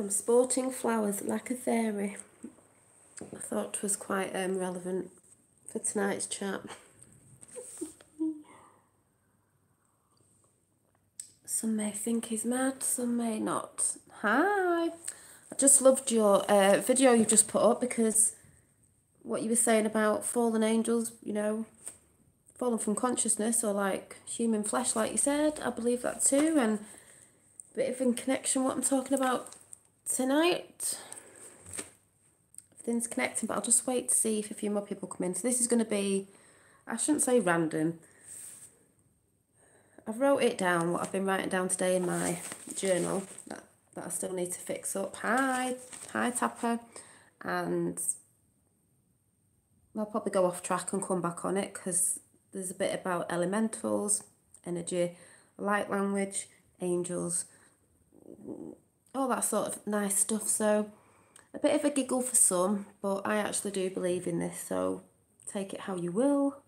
Sporting flowers like a fairy. I thought was quite relevant for tonight's chat. Some may think he's mad, some may not. Hi! I just loved your video you just put up, because what you were saying about fallen angels, you know, fallen from consciousness, or like human flesh, like you said, I believe that too, and a bit of in connection what I'm talking about tonight. Everything's connecting, but I'll just wait to see if a few more people come in. So this is going to be, I shouldn't say random. I've wrote it down, what I've been writing down today in my journal that I still need to fix up. Hi Tapper. And I'll probably go off track and come back on it, because there's a bit about elementals, energy, light language, angels, all that sort of nice stuff. So a bit of a giggle for some, but I actually do believe in this, so take it how you will.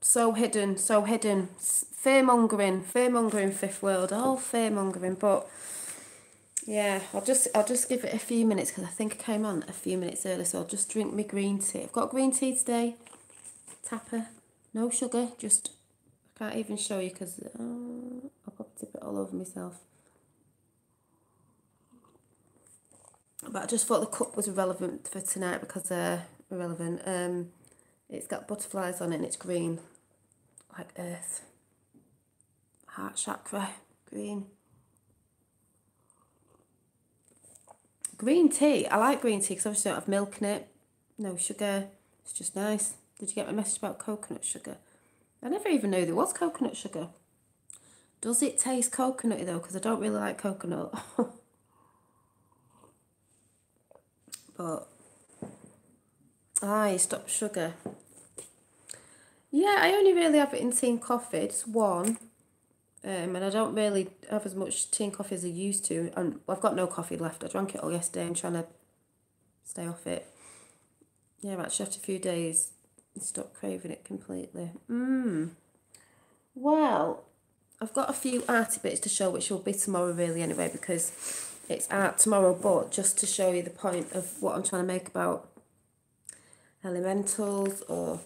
So hidden. Fear-mongering, fifth world, all fear-mongering. But yeah, I'll just give it a few minutes, because I think I came on a few minutes early, so I'll just drink my green tea. I've got green tea today, Tapper, no sugar, just, I can't even show you, because I'll probably tip it all over myself. But I just thought the cup was relevant for tonight, because they're irrelevant. It's got butterflies on it and it's green, like earth. Heart chakra, green. Green tea, I like green tea because obviously I don't have milk in it, no sugar, it's just nice. Did you get my message about coconut sugar? I never even knew there was coconut sugar. Does it taste coconutty though? Because I don't really like coconut. But you stop sugar. Yeah, I only really have it in tea and coffee, it's one. And I don't really have as much tea and coffee as I used to. And I've got no coffee left. I drank it all yesterday. I'm trying to stay off it. Yeah, actually after a few days, I stopped craving it completely. Well, I've got a few arty bits to show, which will be tomorrow really anyway, because it's art tomorrow, but just to show you the point of what I'm trying to make about elementals or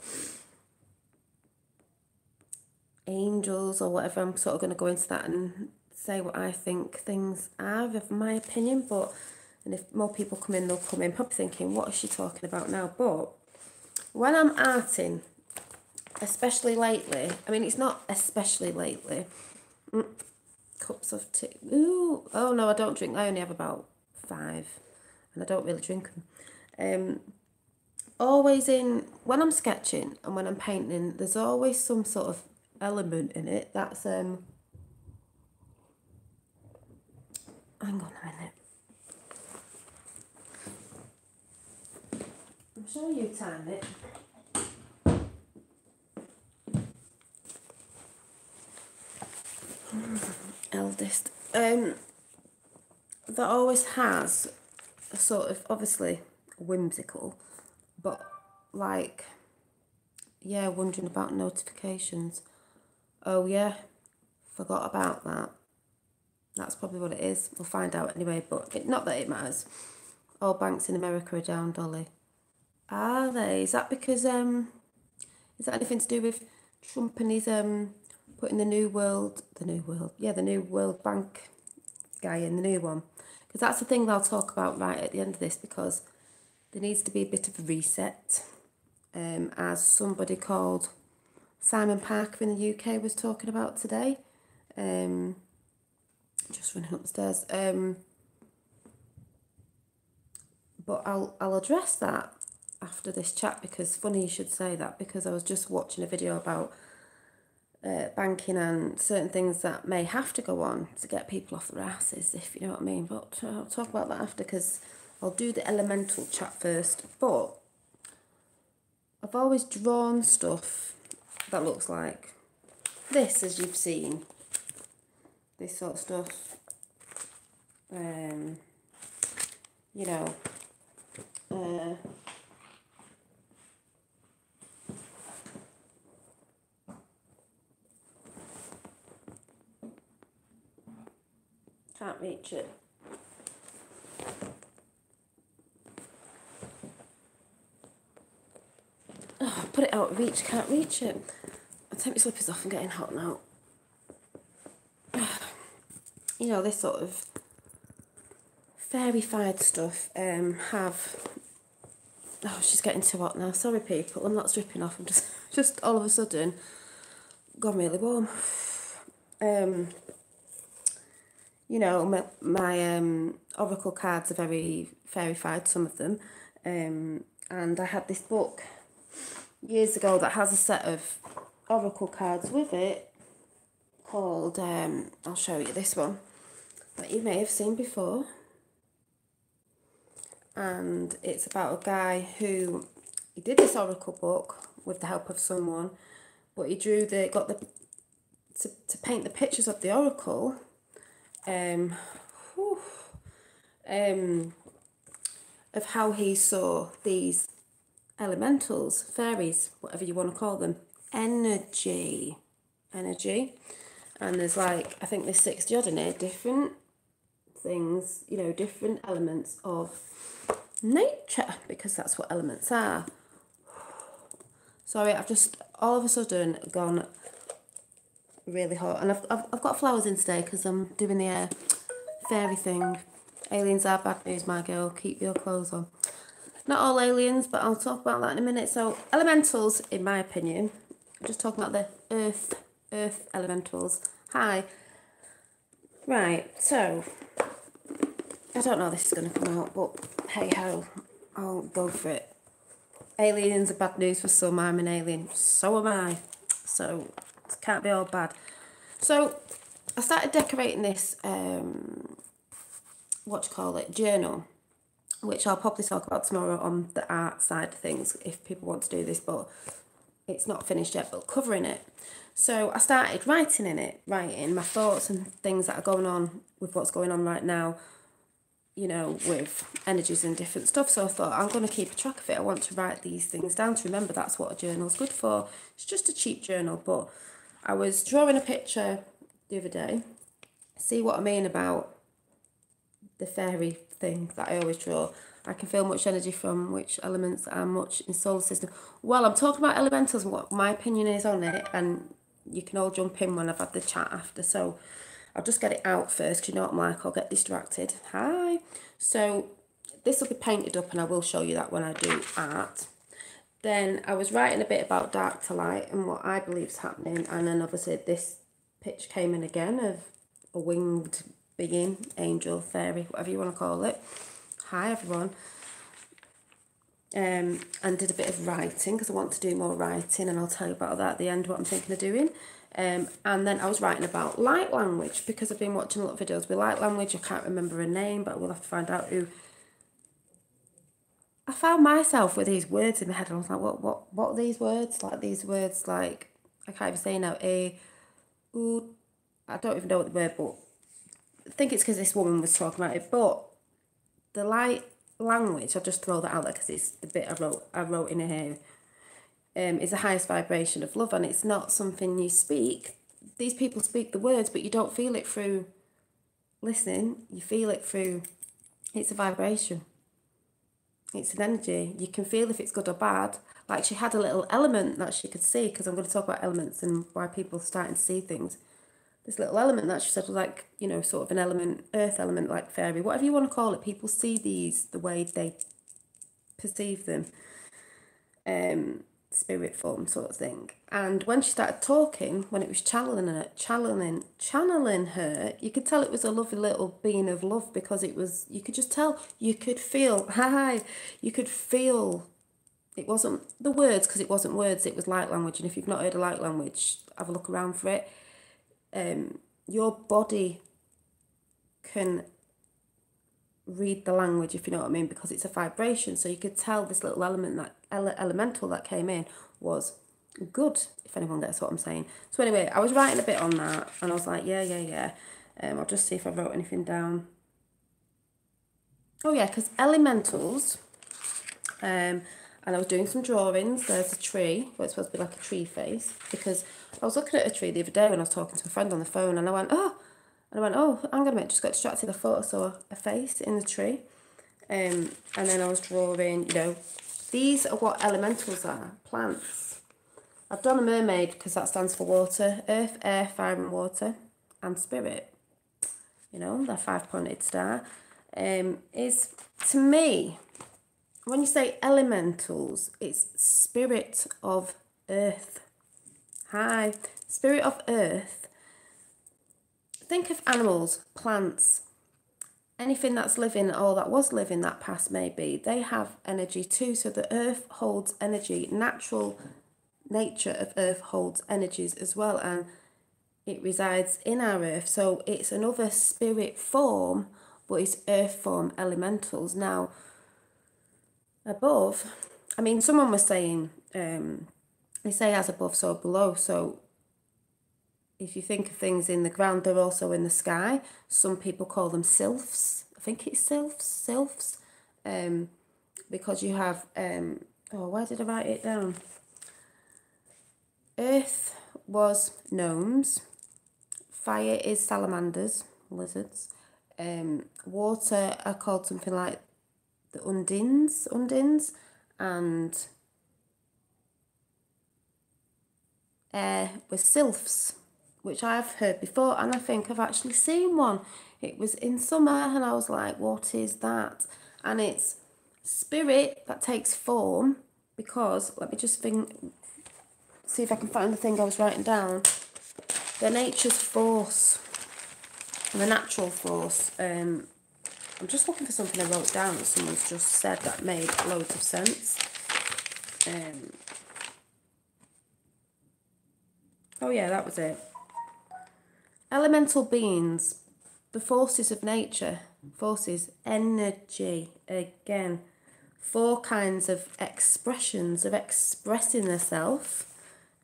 angels or whatever. I'm sort of going to go into that and say what I think things are, of my opinion. But, and if more people come in, they'll come in probably thinking, what is she talking about now? But when I'm arting, especially lately, I mean, it's not especially lately, cups of tea. Ooh, oh no, I don't drink. I only have about 5, and I don't really drink them. Always when I'm sketching and when I'm painting, there's always some sort of element in it that's hang on a minute. I'm sure you time it. Eldest. That always has a sort of, obviously whimsical, but like, yeah, wondering about notifications. Oh yeah, forgot about that. That's probably what it is. We'll find out anyway, but not that it matters. All banks in America are down, Dolly. Are they? Is that because, is that anything to do with Trump and his, putting the New World Bank guy in, the new one? Because that's the thing they'll talk about right at the end of this, because there needs to be a bit of a reset. As somebody called Simon Parker in the UK was talking about today. Just running upstairs. But I'll address that after this chat, because funny you should say that, because I was just watching a video about banking and certain things that may have to go on to get people off their asses, if you know what I mean. But I'll talk about that after, because I'll do the elemental chat first. But I've always drawn stuff that looks like this, as you've seen. This sort of stuff. You know. Can't reach it. Oh, put it out of reach, can't reach it. I'll take my slippers off, I'm getting hot now. You know, this sort of fairy-fied stuff have... Oh, she's getting too hot now. Sorry, people, I'm not stripping off. I'm just all of a sudden gone really warm. You know, my oracle cards are very fairy-fied, some of them. And I had this book years ago that has a set of oracle cards with it called, I'll show you this one, that you may have seen before. And it's about a guy who, he did this oracle book with the help of someone, but he got to paint the pictures of the oracle, of how he saw these elementals, fairies, whatever you want to call them, energy, and there's like, I think there's 60 odd in here, different things, you know, different elements of nature, because that's what elements are. Sorry, I've just all of a sudden gone really hot, and I've got flowers in today because I'm doing the fairy thing. Aliens are bad news, my girl. Keep your clothes on. Not all aliens, but I'll talk about that in a minute. So elementals, in my opinion, I'm just talking about the earth elementals. Hi. Right, so I don't know how this is going to come out, but hey ho, I'll go for it. Aliens are bad news for some. I'm an alien. So am I. So it can't be all bad. So I started decorating this, journal, which I'll probably talk about tomorrow on the art side of things if people want to do this, but it's not finished yet, but covering it. So I started writing in it, writing my thoughts and things that are going on with what's going on right now, you know, with energies and different stuff. So I thought, I'm going to keep a track of it. I want to write these things down to remember that's what a journal's good for. It's just a cheap journal, but I was drawing a picture the other day. See what I mean about the fairy thing that I always draw. I can feel much energy from which elements are much in solar system. Well, I'm talking about elementals and what my opinion is on it, and you can all jump in when I've had the chat after. So I'll just get it out first, 'cause you know what I'm like, I'll get distracted. Hi. So this will be painted up, and I will show you that when I do art. Then I was writing a bit about dark to light and what I believe is happening, and then obviously this picture came in again of a winged being, angel, fairy, whatever you want to call it. Hi everyone. And did a bit of writing because I want to do more writing, and I'll tell you about that at the end, what I'm thinking of doing. And then I was writing about light language because I've been watching a lot of videos with light language. I can't remember her name, but I will have to find out who. I found myself with these words in my head, and I was like, what are these words? Like these words, like, I can't even say now, I don't even know what the word, but I think it's because this woman was talking about it. But the light language, I'll just throw that out there because it's the bit I wrote in here, is the highest vibration of love, and it's not something you speak. These people speak the words, but you don't feel it through listening. You feel it through, it's a vibration. It's an energy. You can feel if it's good or bad. Like she had a little element that she could see, because I'm going to talk about elements and why people are starting to see things. This little element that she said was like, you know, sort of an element, earth element, like fairy, whatever you want to call it. People see these the way they perceive them, spirit form sort of thing. And when she started talking, when it was channeling her, you could tell it was a lovely little being of love, because it was, you could just tell, you could feel, you could feel, it wasn't the words, because it wasn't words, it was light language. And if you've not heard of light language, have a look around for it. Your body can read the language, if you know what I mean, because it's a vibration. So you could tell this little element, that elemental that came in, was good, if anyone gets what I'm saying. So anyway, I was writing a bit on that, and I was like, yeah. I'll just see if I wrote anything down. Oh yeah, because elementals, and I was doing some drawings. There's a tree, where it's supposed to be like a tree face, because I was looking at a tree the other day when I was talking to a friend on the phone, and I went, oh, And I went, oh, hang on a minute, just got distracted. I thought I saw a face in the tree. And then I was drawing, you know, these are what elementals are, plants. I've done a mermaid because that stands for water, earth, air, fire and water, and spirit. You know, that 5-pointed star. Is, to me, when you say elementals, it's spirit of earth. Hi, spirit of earth. Think of animals, plants, anything that's living or that was living that past maybe, they have energy too. So the earth holds energy. Natural nature of earth holds energies as well, and it resides in our earth. So it's another spirit form, but it's earth form elementals. Now, above, I mean, someone was saying, they say as above, so below. So if you think of things in the ground, they're also in the sky. Some people call them sylphs. I think it's sylphs. Because you have, oh, where did I write it down? Earth was gnomes. Fire is salamanders, lizards. Water are called something like the undines, and air was sylphs, which I've heard before, and I think I've actually seen one. It was in summer, and I was like, what is that? And it's spirit that takes form, because, let me just think, see if I can find the thing I was writing down. The nature's force, the natural force. I'm just looking for something I wrote down that someone's just said that made loads of sense. Oh yeah, that was it. Elemental beings, the forces of nature, forces, energy, again, 4 kinds of expressions of expressing themselves.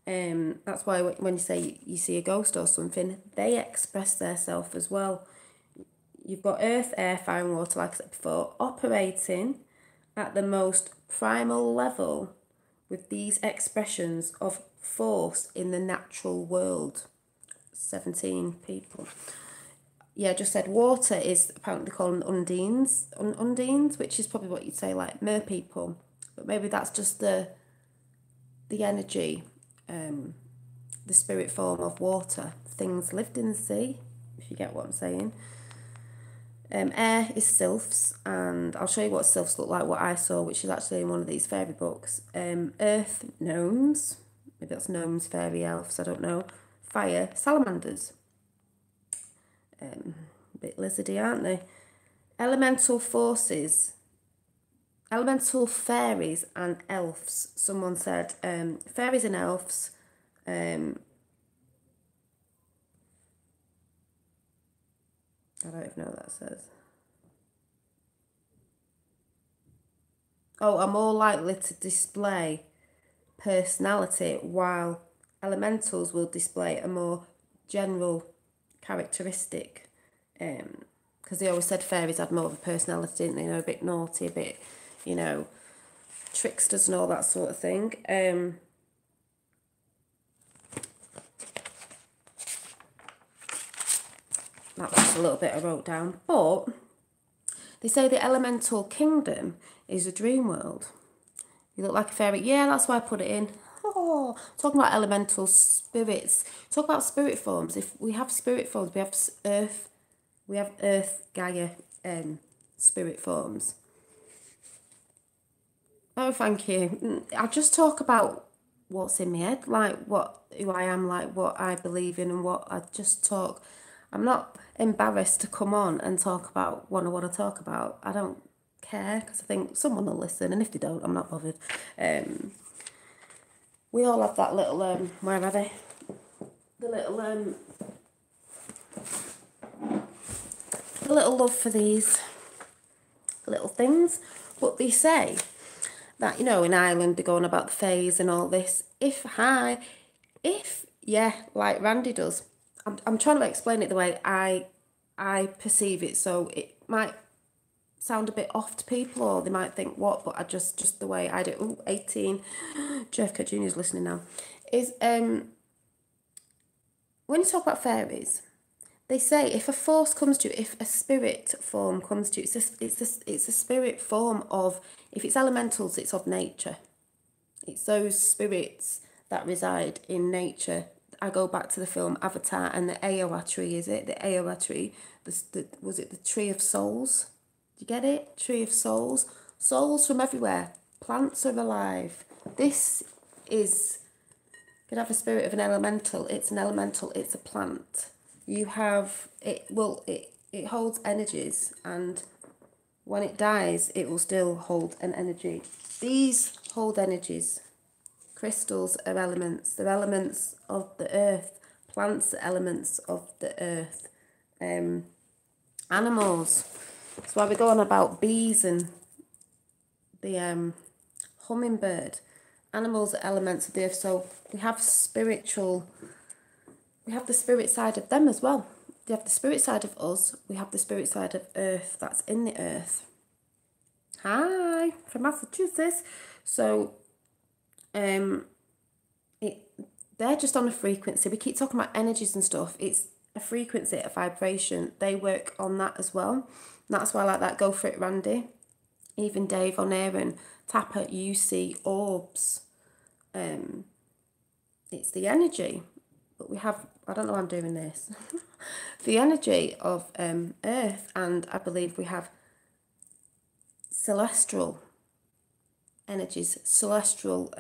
That's why when you say you see a ghost or something, they express themselves as well. You've got earth, air, fire and water, like I said before, operating at the most primal level with these expressions of force in the natural world. 17 people. Yeah, I just said water is apparently called undines, undines, which is probably what you'd say like mer people, but maybe that's just the energy, the spirit form of water. Things lived in the sea, if you get what I'm saying. Air is sylphs, and I'll show you what sylphs look like, what I saw, which is actually in one of these fairy books. Earth, gnomes, maybe that's gnomes, fairy elves, I don't know. Fire, salamanders. A bit lizardy, aren't they? Elemental forces, elemental fairies and elves. Someone said fairies and elves. I don't even know what that says. Oh, are more likely to display personality, while elementals will display a more general characteristic. Because they always said fairies had more of a personality, didn't they? You know, a bit naughty, a bit, you know, tricksters and all that sort of thing. That was a little bit I wrote down. But they say the elemental kingdom is a dream world. You look like a fairy. Yeah, that's why I put it in. Oh, talking about elemental spirits. Talk about spirit forms. If we have spirit forms, we have earth, Gaia, spirit forms. Oh, thank you. I just talk about what's in my head, like who I am, like what I believe in, and what I just talk. I'm not embarrassed to come on and talk about what I want to talk about. I don't care, because I think someone will listen, and if they don't, I'm not bothered. We all have that little where are they? The little love for these little things. But they say that, you know, in Ireland they're going about the fays and all this. Yeah, like Randy does. I'm trying to explain it the way I perceive it, so it might sound a bit off to people, or they might think what, but I just the way I do. Ooh, 18. JFK Jr. is listening now. Is when you talk about fairies, they say if a force comes to you, if a spirit form comes to you, it's a spirit form of, if it's elementals, it's of nature. It's those spirits that reside in nature. I go back to the film Avatar and the Aowa tree, is it? The Aowa tree. Was it the Tree of Souls? Do you get it? Tree of Souls. Souls from everywhere. Plants are alive. This is, you could have a spirit of an elemental. It's an elemental. It's a plant. You have, it holds energies, and when it dies, it will still hold an energy. These hold energies. Crystals are elements. They're elements of the earth. Plants are elements of the earth. Animals. That's why we go on about bees and the hummingbird. Animals are elements of the earth. So we have spiritual, we have the spirit side of them as well. We have the spirit side of us. We have the spirit side of earth that's in the earth. Hi, from Massachusetts. So they're just on a frequency. We keep talking about energies and stuff. It's a frequency, a vibration. They work on that as well. And that's why I like that Go For It Randy. Even Dave on air and Tapper, you see orbs. It's the energy. But we have, I don't know why I'm doing this. The energy of earth, and I believe we have celestial energies, celestial,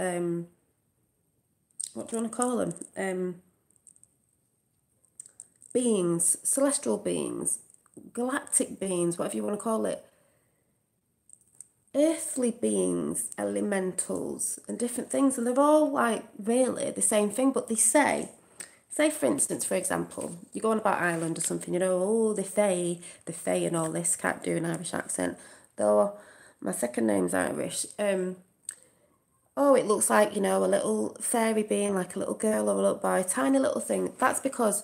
what do you want to call them? Beings, celestial beings, galactic beings, whatever you want to call it. Earthly beings, elementals, and different things. And they're all like really the same thing, but they say for instance, for example, you go on about Ireland or something, you know, oh, the Fae and all this, can't do an Irish accent, though my second name's Irish. Oh, it looks like, you know, a little fairy being, like a little girl or a little boy, tiny little thing. That's because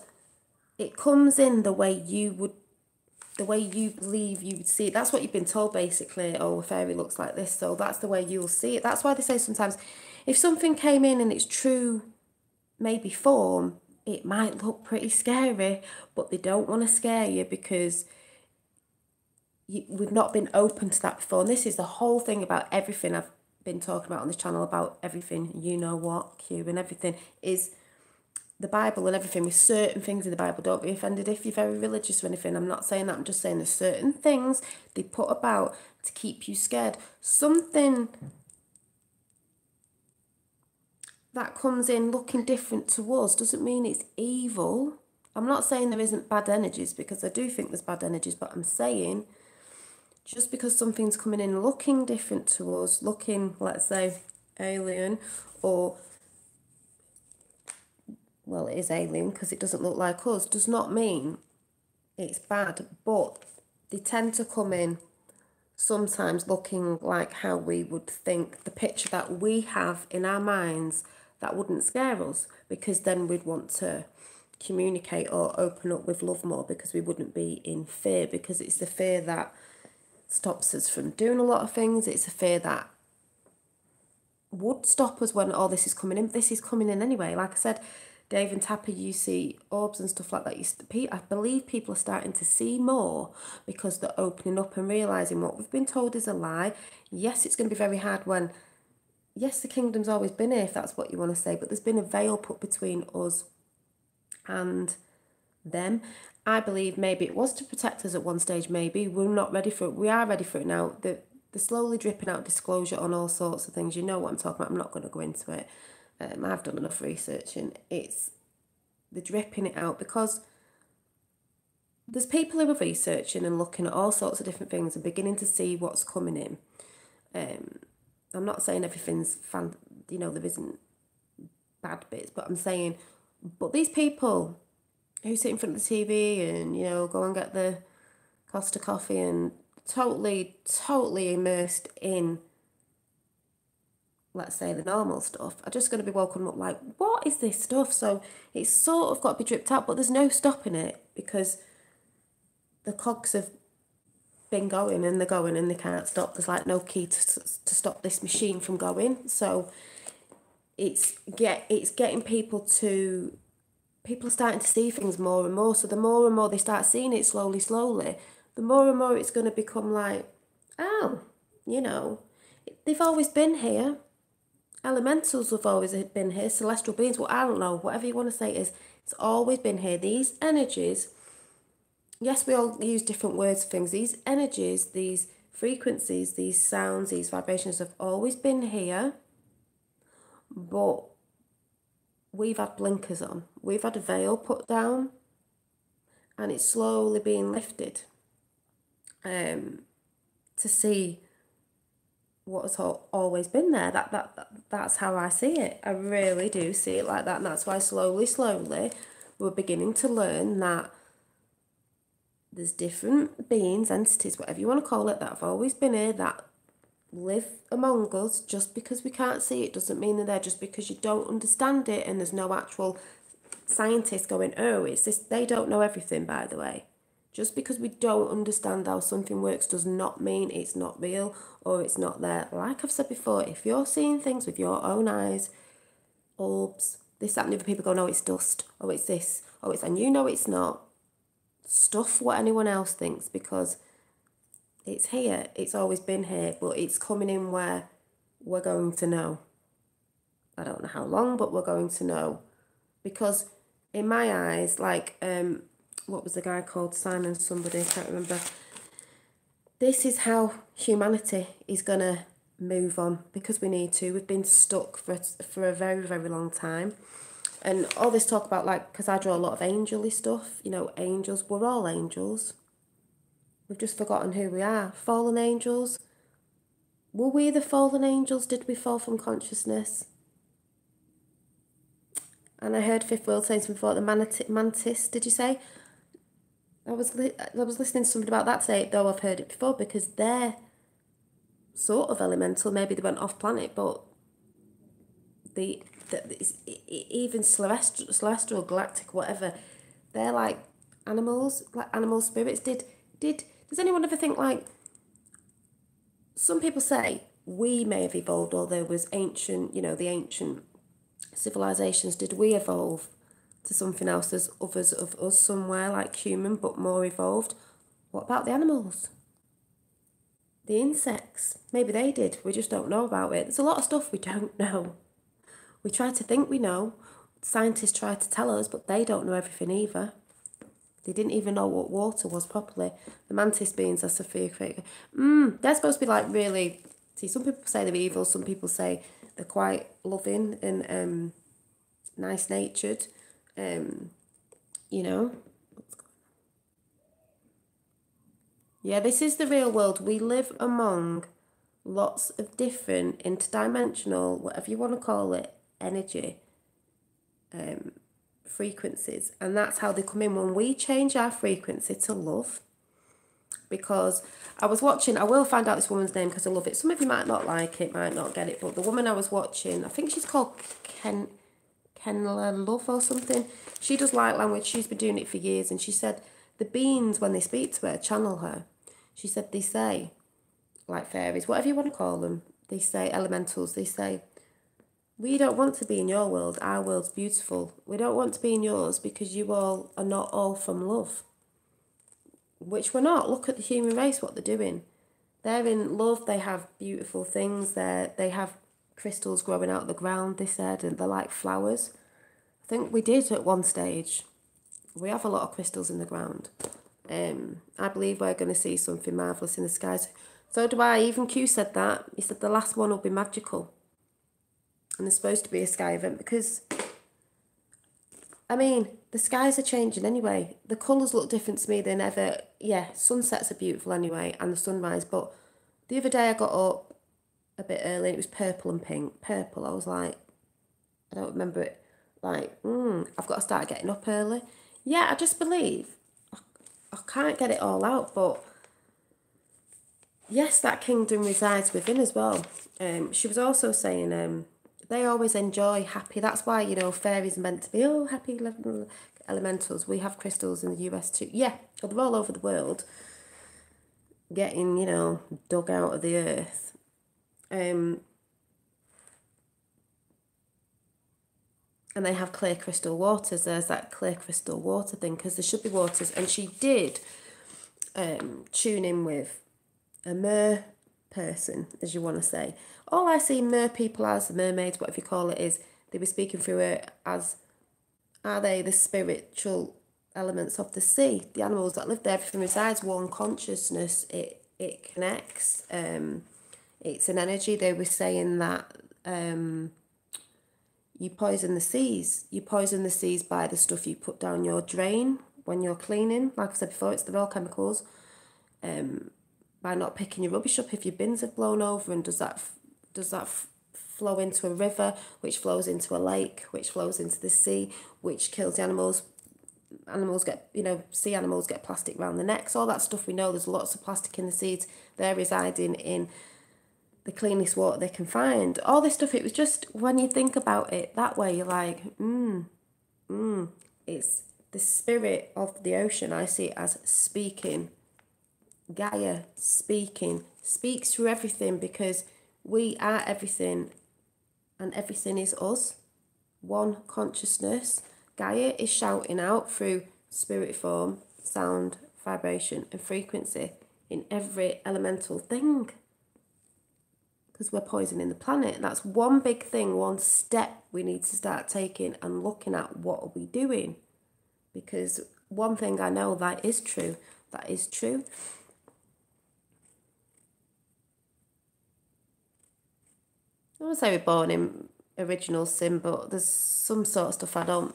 it comes in the way you believe you would see it. That's what you've been told, basically. Oh, a fairy looks like this, so that's the way you'll see it. That's why they say sometimes if something came in in its true, maybe form, it might look pretty scary, but they don't want to scare you because we've not been open to that before. And this is the whole thing about everything I've been talking about on this channel, about everything, you know what, Q and everything, is the Bible and everything. With certain things in the Bible, don't be offended if you're very religious or anything. I'm not saying that. I'm just saying there's certain things they put about to keep you scared. Something that comes in looking different to us doesn't mean it's evil. I'm not saying there isn't bad energies, because I do think there's bad energies, but I'm saying just because something's coming in looking different to us, looking, let's say, alien, or, well, it is alien because it doesn't look like us, does not mean it's bad. But they tend to come in sometimes looking like how we would think, the picture that we have in our minds that wouldn't scare us, because then we'd want to communicate or open up with love more, because we wouldn't be in fear, because it's the fear that stops us from doing a lot of things. It's a fear that would stop us when all this is coming in. This is coming in anyway. Like I said, Dave and Tapper, you see orbs and stuff like that. I believe people are starting to see more because they're opening up and realising what we've been told is a lie. Yes, it's going to be very hard when, yes, the kingdom's always been here, if that's what you want to say, but there's been a veil put between us and them. I believe maybe it was to protect us at one stage, maybe. We're not ready for it. We are ready for it now. They're slowly dripping out disclosure on all sorts of things. You know what I'm talking about. I'm not going to go into it. I've done enough research, and they're dripping it out because there's people who are researching and looking at all sorts of different things and beginning to see what's coming in. I'm not saying everything's you know, there isn't bad bits, but I'm saying, but these people who sit in front of the TV and, you know, go and get the Costa coffee and totally immersed in, let's say, the normal stuff, are just going to be woken up like, what is this stuff? So it's sort of got to be dripped out, but there's no stopping it because the cogs have been going and they're going and they can't stop. There's like no key to stop this machine from going. So it's getting people to people are starting to see things more and more. So the more and more they start seeing it slowly, slowly, the more and more it's going to become like, oh, you know, they've always been here. Elementals have always been here. Celestial beings, well, I don't know, whatever you want to say, is it's always been here. These energies, yes, we all use different words for things. These energies, these frequencies, these sounds, these vibrations have always been here, but we've had blinkers on. We've had a veil put down, and it's slowly being lifted to see what has always been there. That's how I see it. I really do see it like that, and that's why slowly, slowly, we're beginning to learn that there's different beings, entities, whatever you want to call it, that have always been here, that live among us. Just because we can't see it doesn't mean they're there. Just because you don't understand it and there's no actual scientists going, oh, it's this, they don't know everything, by the way. Just because we don't understand how something works does not mean it's not real or it's not there. Like I've said before, if you're seeing things with your own eyes, orbs, this, that, and other, people go, no, it's dust, oh, it's this, oh, it's, and you know it's not. Stuff what anyone else thinks, because it's here, it's always been here, but it's coming in where we're going to know. I don't know how long, but we're going to know. Because in my eyes, like, what was the guy called? Simon somebody, I can't remember. This is how humanity is going to move on, because we need to. We've been stuck for a very, very long time. And all this talk about, like, because I draw a lot of angel-y stuff, you know, angels, we're all angels. We've just forgotten who we are. Fallen angels. Were we the fallen angels? Did we fall from consciousness? And I heard Fifth World saying something about the mantis, did you say? I was listening to something about that today, though I've heard it before, because they're sort of elemental. Maybe they went off planet, but even celestial, galactic, whatever, they're like animals, like animal spirits. Does anyone ever think, like, some people say we may have evolved, or there was ancient, you know, the ancient civilizations, did we evolve to something else? There's others of us somewhere, like human, but more evolved. What about the animals? The insects? Maybe they did. We just don't know about it. There's a lot of stuff we don't know. We try to think we know. Scientists try to tell us, but they don't know everything either. They didn't even know what water was properly. The mantis beings are Sophia Creator. They're supposed to be like really... See, some people say they're evil. Some people say they're quite loving and nice-natured. You know. Yeah, this is the real world. We live among lots of different interdimensional, whatever you want to call it, energy, frequencies. And that's how they come in when we change our frequency to love. Because I was watching, I will find out this woman's name because I love it. Some of you might not like it, might not get it, but the woman I was watching, I think she's called Kenla Love or something. She does light language. She's been doing it for years. And she said the beings, when they speak to her, channel her. She said they say, like fairies, whatever you want to call them, they say elementals, they say, we don't want to be in your world. Our world's beautiful. We don't want to be in yours because you all are not all from love. Which we're not. Look at the human race, what they're doing. They're in love. They have beautiful things. They have crystals growing out of the ground, they said, and they're like flowers. I think we did at one stage. We have a lot of crystals in the ground. I believe we're going to see something marvellous in the skies. So do I. Even Q said that. He said the last one will be magical. And there's supposed to be a sky event because, I mean, the skies are changing anyway. The colours look different to me than ever. Yeah, sunsets are beautiful anyway, and the sunrise. But the other day I got up a bit early and it was purple and pink. Purple, I was like, I don't remember it. Like, I've got to start getting up early. Yeah, I just believe. I can't get it all out, but yes, that kingdom resides within as well. She was also saying they always enjoy happy. That's why, you know, fairies are meant to be, oh, happy elementals. We have crystals in the US too. Yeah, they're all over the world getting, you know, dug out of the earth. and they have clear crystal waters. There's that clear crystal water thing, because there should be waters. And she did tune in with a mer person, as you want to say. All I see mer people as, mermaids, whatever you call it, is they were speaking through it as, are they the spiritual elements of the sea? The animals that live there, everything resides one consciousness. It connects. It's an energy. They were saying that you poison the seas. You poison the seas by the stuff you put down your drain when you're cleaning. Like I said before, it's the raw chemicals. By not picking your rubbish up if your bins have blown over, and does that flow into a river, which flows into a lake, which flows into the sea, which kills the animals. Animals get, sea animals get plastic around the necks. All that stuff we know. There's lots of plastic in the seas. They're residing in the cleanest water they can find. All this stuff, it was just, when you think about it that way, you're like, it's the spirit of the ocean. I see it as speaking. Gaia speaks through everything, because we are everything and everything is us. One consciousness. Gaia is shouting out through spirit form, sound, vibration and frequency in every elemental thing. Because we're poisoning the planet. That's one big thing, one step we need to start taking and looking at, what are we doing? Because one thing I know that is true. I wouldn't say we're born in original sin, but there's some sort of stuff I don't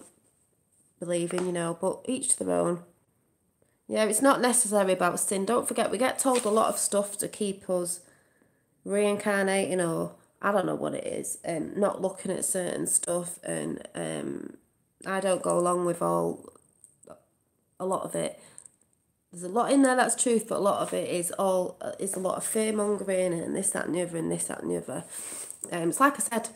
believe in, but each to their own. Yeah, it's not necessarily about sin. Don't forget, we get told a lot of stuff to keep us reincarnating, or I don't know what it is, and not looking at certain stuff. And I don't go along with a lot of it. There's a lot in there that's truth, but a lot of it is a lot of fear mongering and this, that, and the other, and this, that, and the other. It's like I said,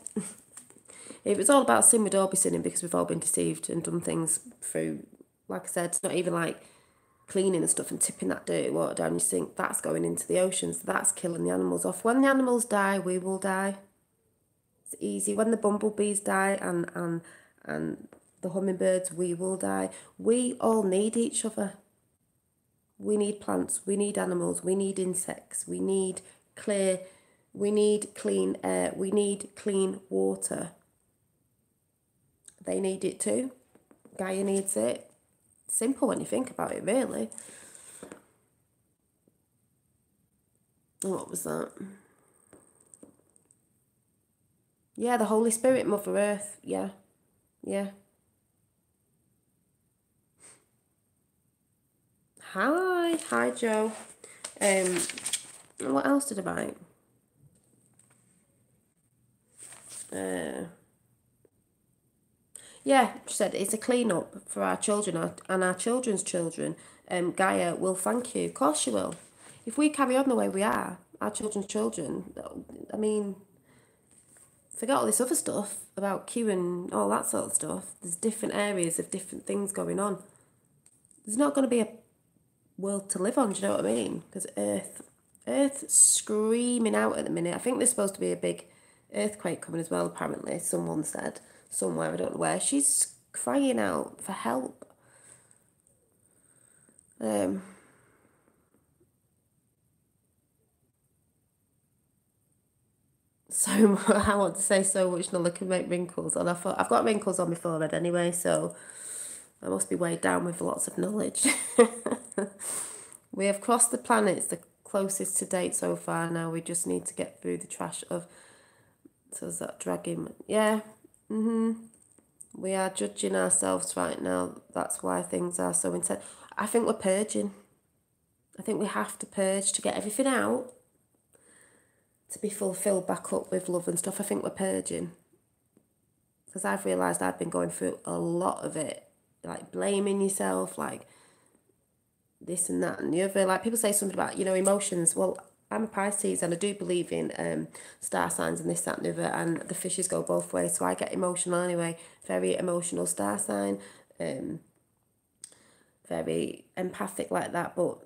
if it's all about sin, we'd all be sinning, because we've all been deceived and done things through, like I said, it's not even like cleaning and stuff and tipping that dirty water down your sink. That's going into the oceans. That's killing the animals off. When the animals die, we will die. It's easy. When the bumblebees die and the hummingbirds, we will die. We all need each other. We need plants, we need animals, we need insects, we need clean air, we need clean water. They need it too. Gaia needs it. Simple when you think about it, really. What was that? Yeah, the Holy Spirit, Mother Earth. Yeah. Hi Joe. What else did I buy? Yeah, she said it's a clean up for our children and our children's children. Gaia will thank you. Of course she will. If we carry on the way we are, our children's children, I mean, forget all this other stuff about Q and all that sort of stuff. There's different areas of different things going on. There's not going to be a world to live on, do you know what I mean? Because Earth's screaming out at the minute. I think there's supposed to be a big earthquake coming as well, apparently. Someone said, somewhere, I don't know where. She's crying out for help. So I want to say so much Nulla can make wrinkles, and I thought I've got wrinkles on my forehead anyway, so I must be weighed down with lots of knowledge. We have crossed the planets, the closest to date so far. Now we just need to get through the trash of, so is that dragging? Yeah. We are judging ourselves right now. That's why things are so intense. I think we're purging. I think we have to purge to get everything out, to be fulfilled back up with love and stuff. I think we're purging. Because I've realised I've been going through a lot of it. Like blaming yourself, like this and that and the other. Like people say something about, emotions. Well, I'm a Pisces and I do believe in star signs and this, that and the other. And the fishes go both ways. So I get emotional anyway. Very emotional star sign. Very empathic like that. But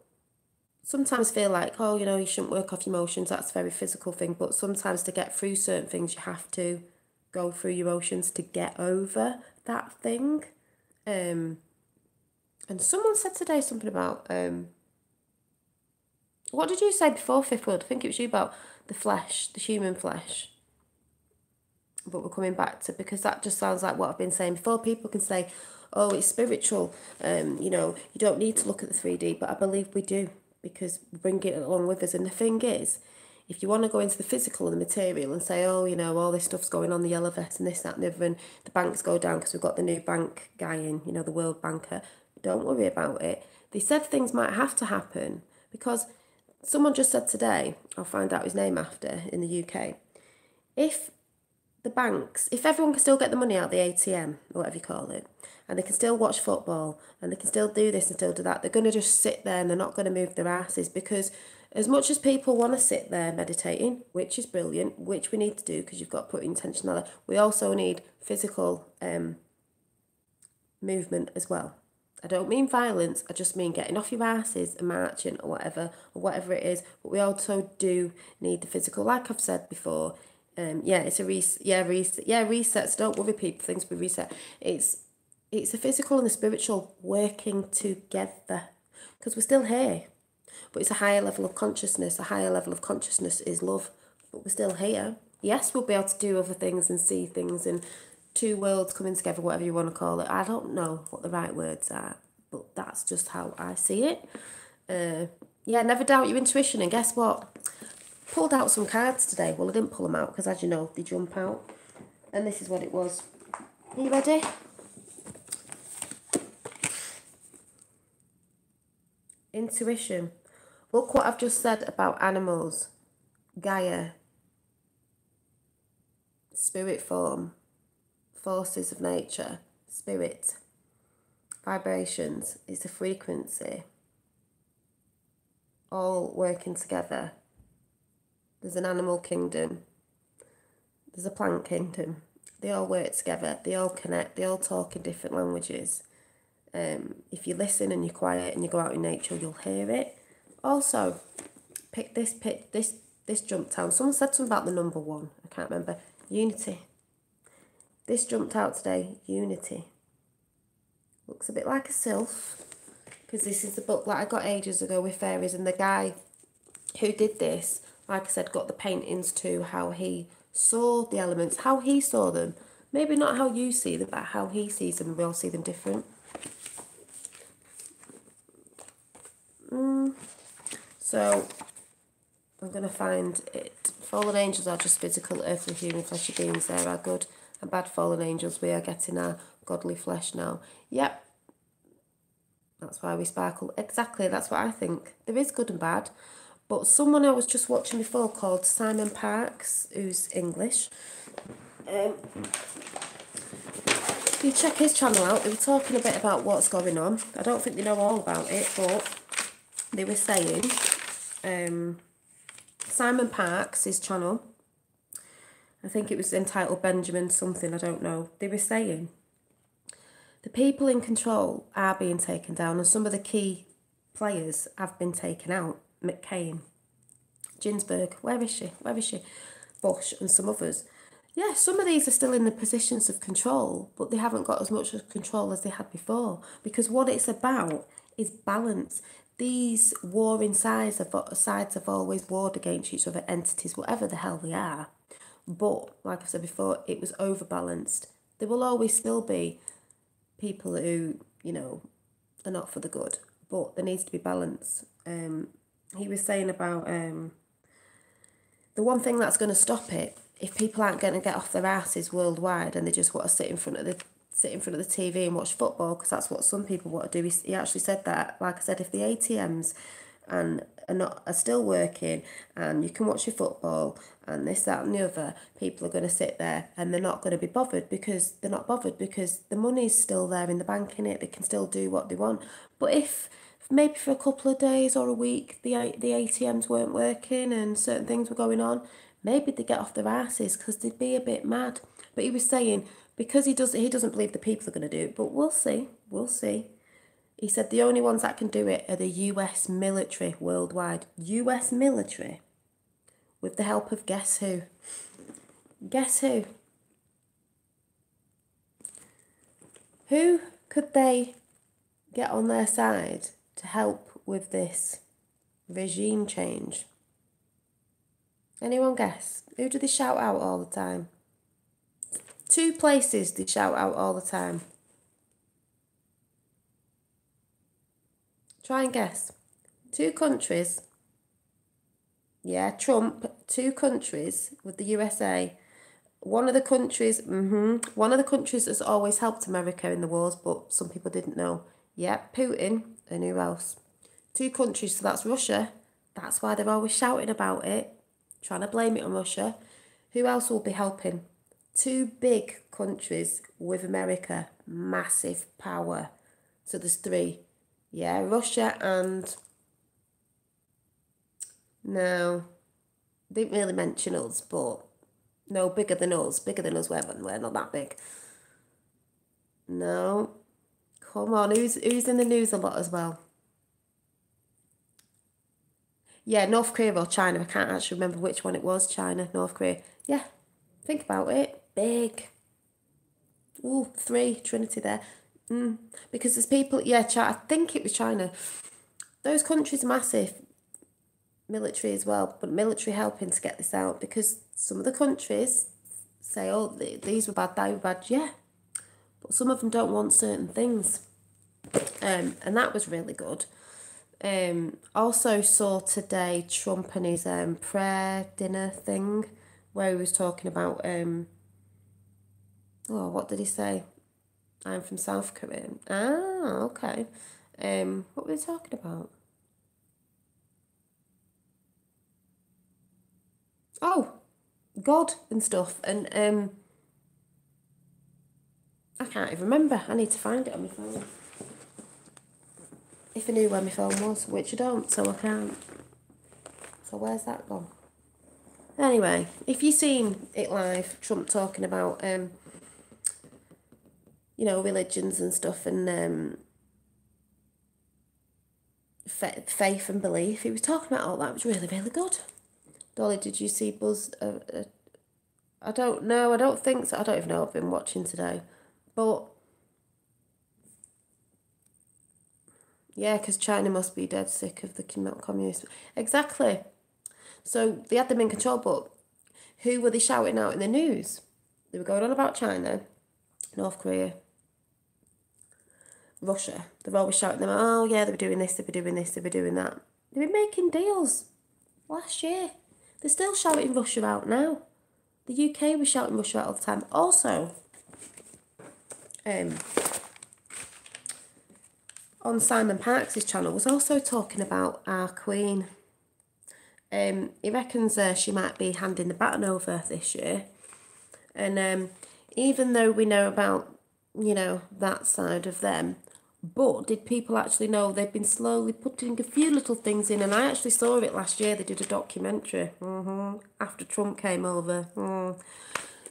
sometimes feel like, you shouldn't work off your emotions. That's a very physical thing. But sometimes to get through certain things, you have to go through your oceans to get over that thing. And someone said today something about, what did you say before Fifth World? I think it was you about the flesh, the human flesh. But we're coming back to, because that just sounds like what I've been saying before. People can say, oh, it's spiritual, you know, you don't need to look at the 3D, but I believe we do, because we bring it along with us. And the thing is, if you want to go into the physical and the material and say, oh, you know, all this stuff's going on, the yellow vest and this, that and the other, and the banks go down because we've got the new bank guy in, you know, the World Banker, don't worry about it. They said things might have to happen because someone just said today, I'll find out his name after, in the UK, if the banks, if everyone can still get the money out the ATM, or whatever you call it, and they can still watch football, and they can still do this and still do that, they're going to just sit there and they're not going to move their asses, because as much as people want to sit there meditating, which is brilliant, which we need to do because you've got to put intentionality, we also need physical movement as well. I don't mean violence, I just mean getting off your asses and marching or whatever it is, but we also do need the physical, like I've said before. It's a reset. So don't worry, people. Things will reset. It's the physical and the spiritual working together, because we're still here, but it's a higher level of consciousness. A higher level of consciousness is love, but we're still here. Yes, we'll be able to do other things and see things and two worlds coming together, whatever you want to call it. I don't know what the right words are, but that's just how I see it. Never doubt your intuition. And guess what? Pulled out some cards today. Well, I didn't pull them out because, as you know, they jump out. And this is what it was. Are you ready? Intuition. Look what I've just said about animals. Gaia. Spirit form. Forces of nature. Spirit. Vibrations. It's a frequency. All working together. There's an animal kingdom. There's a plant kingdom. They all work together. They all connect. They all talk in different languages. If you listen and you're quiet and you go out in nature, you'll hear it. Also, this jumped out. Someone said something about the number 1. I can't remember. Unity. This jumped out today. Unity. Looks a bit like a sylph, because this is the book that I got ages ago with fairies, and the guy who did this, like I said, got the paintings to how he saw the elements, how he saw them. Maybe not how you see them, but how he sees them. We all see them different. So, I'm going to find it. Fallen angels are just physical, earthly, human, fleshy beings. There are good and bad fallen angels. We are getting our godly flesh now. Yep. That's why we sparkle. Exactly, that's what I think. There is good and bad. But someone I was just watching before called Simon Parks, who's English, if you check his channel out, they were talking a bit about what's going on. I don't think they know all about it, but they were saying, Simon Parks, his channel, I think it was entitled Benjamin something, I don't know. They were saying the people in control are being taken down, and some of the key players have been taken out. McCain, Ginsburg, where is she? Bush and some others. Yeah, some of these are still in the positions of control, but they haven't got as much control as they had before, because what it's about is balance. These warring sides have always warred against each other, entities, whatever the hell they are. But, like I said before, it was overbalanced. There will always still be people who, you know, are not for the good, but there needs to be balance. He was saying about the one thing that's going to stop it, if people aren't going to get off their asses worldwide and they just want to sit in front of the TV and watch football, because that's what some people want to do. He actually said that, like I said, if the ATMs are still working and you can watch your football and this, that and the other, people are going to sit there and they're not going to be bothered, because the money's still there in the bank, in it. They can still do what they want. But if maybe for a couple of days or a week the ATMs weren't working and certain things were going on, maybe they get off their asses, because they'd be a bit mad. But he was saying, because he doesn't believe the people are going to do it, but we'll see. He said the only ones that can do it are the US military worldwide. US military, with the help of guess who? Guess who? Who could they get on their side to help with this regime change? Anyone guess? Who do they shout out all the time? 2 places they shout out all the time. Try and guess. 2 countries. Yeah, Trump, 2 countries with the USA. One of the countries has always helped America in the wars, but some people didn't know. Yeah, Putin, and who else? 2 countries, so that's Russia. That's why they're always shouting about it, trying to blame it on Russia. Who else will be helping? 2 big countries with America, massive power. So there's 3. Yeah, Russia and... No, didn't really mention us, but... No, bigger than us. Bigger than us, we're not that big. No. Come on, who's in the news a lot as well? Yeah, North Korea or China. I can't actually remember which one it was. China, North Korea. Yeah, think about it. Big. Ooh, 3, Trinity there. Because there's people, yeah, I think it was China. Those countries are massive. Military as well, but military helping to get this out because some of the countries say, oh, these were bad, they were bad, yeah. But some of them don't want certain things. And that was really good. Also saw today Trump and his prayer dinner thing where he was talking about, what did he say? I'm from South Korea. Ah, okay. What were they talking about? Oh, God and stuff. And I can't even remember. I need to find it on my phone. If I knew where my phone was, which I don't, so I can't. So where's that gone? Anyway, if you've seen it live, Trump talking about, religions and stuff and faith and belief, he was talking about all that. It was really, really good. Dolly, did you see Buzz? I don't know. I don't think so. I don't even know. I've been watching today. But, yeah, because China must be dead sick of the communists. Exactly. So they had them in control, but who were they shouting out in the news? They were going on about China, North Korea, Russia. They're always shouting them, oh, yeah, they were doing this, they were doing this, they were doing that. They've been making deals last year. They're still shouting Russia out now. The UK was shouting Russia out all the time. Also, on Simon Parkes' channel, was also talking about our Queen. He reckons she might be handing the baton over this year. And even though we know about, that side of them, but did people actually know they've been slowly putting a few little things in? And I actually saw it last year. They did a documentary after Trump came over.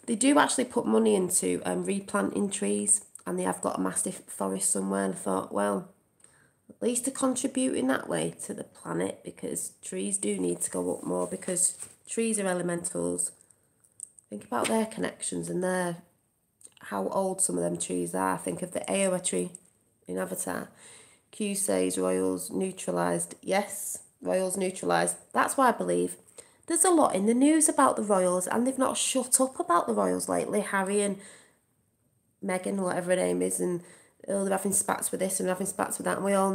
They do actually put money into replanting trees, and they have got a massive forest somewhere. And I thought, well, at least they're contributing that way to the planet, because trees do need to go up more, because trees are elementals. Think about their connections and how old some of them trees are. Think of the Iowa tree in Avatar. Q says royals neutralised. Yes, royals neutralised. That's why I believe there's a lot in the news about the royals, and they've not shut up about the royals lately. Harry and Meghan, whatever her name is, and they're having spats with this and having spats with that. And we all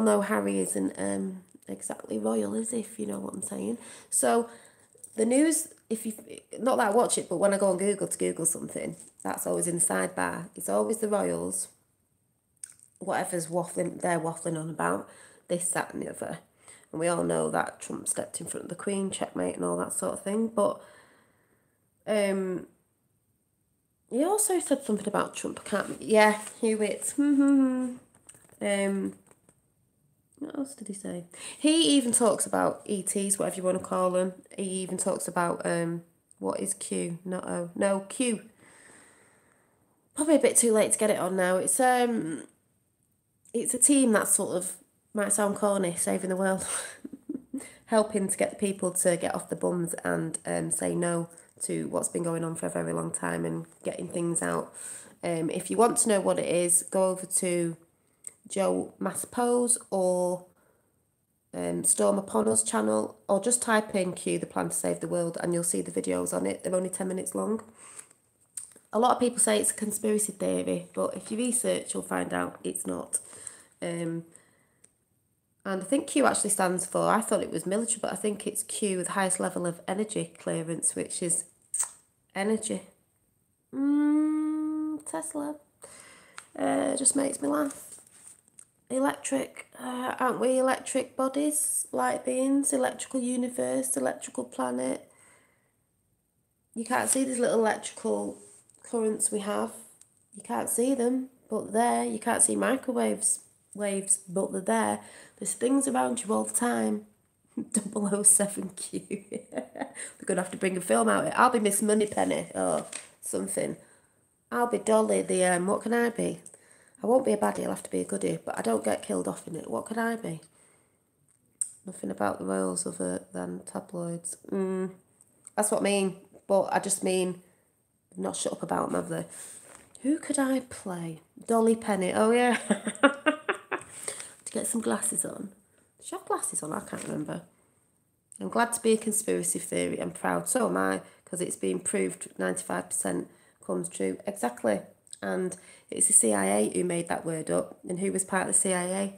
know Harry isn't exactly royal, is he, if you know what I'm saying. So the news, if you, not that I watch it, but when I go on Google to Google something, that's always in the sidebar. It's always the royals, whatever's they're waffling on about, this, that and the other. And we all know that Trump stepped in front of the Queen, checkmate and all that sort of thing. But he also said something about Trump. Yeah, Hewitt. What else did he say? He even talks about ETs, whatever you want to call them. He even talks about, what is Q? Not O. No, Q. Probably a bit too late to get it on now. It's a team that sort of, might sound corny, saving the world. Helping to get the people to get off the bums and say no to what's been going on for a very long time and getting things out. If you want to know what it is, go over to Joe Massapose or Storm Upon Us channel, or just type in Q the Plan to Save the World and you'll see the videos on it. They're only 10 minutes long. A lot of people say it's a conspiracy theory, but if you research, you'll find out it's not. And I think Q actually stands for, I thought it was military, but I think it's Q, the highest level of energy clearance, which is energy. Tesla. Just makes me laugh. Electric, aren't we electric bodies, light beings, electrical universe, electrical planet? You can't see these little electrical currents we have. You can't see them, but they're there. You can't see microwaves, but they're there. There's things around you all the time. 007Q. We're going to have to bring a film out. I'll be Miss Moneypenny or something. I'll be Dolly, what can I be? I won't be a baddie, I'll have to be a goodie, but I don't get killed off in it. What could I be? Nothing about the royals other than tabloids. That's what I mean, but I just mean, not shut up about them, have they? Who could I play? Dolly Penny, oh yeah. To get some glasses on. Did she have glasses on? I can't remember. I'm glad to be a conspiracy theory and proud, so am I, because it's been proved 95% comes true. Exactly. And it's the CIA who made that word up. And who was part of the CIA?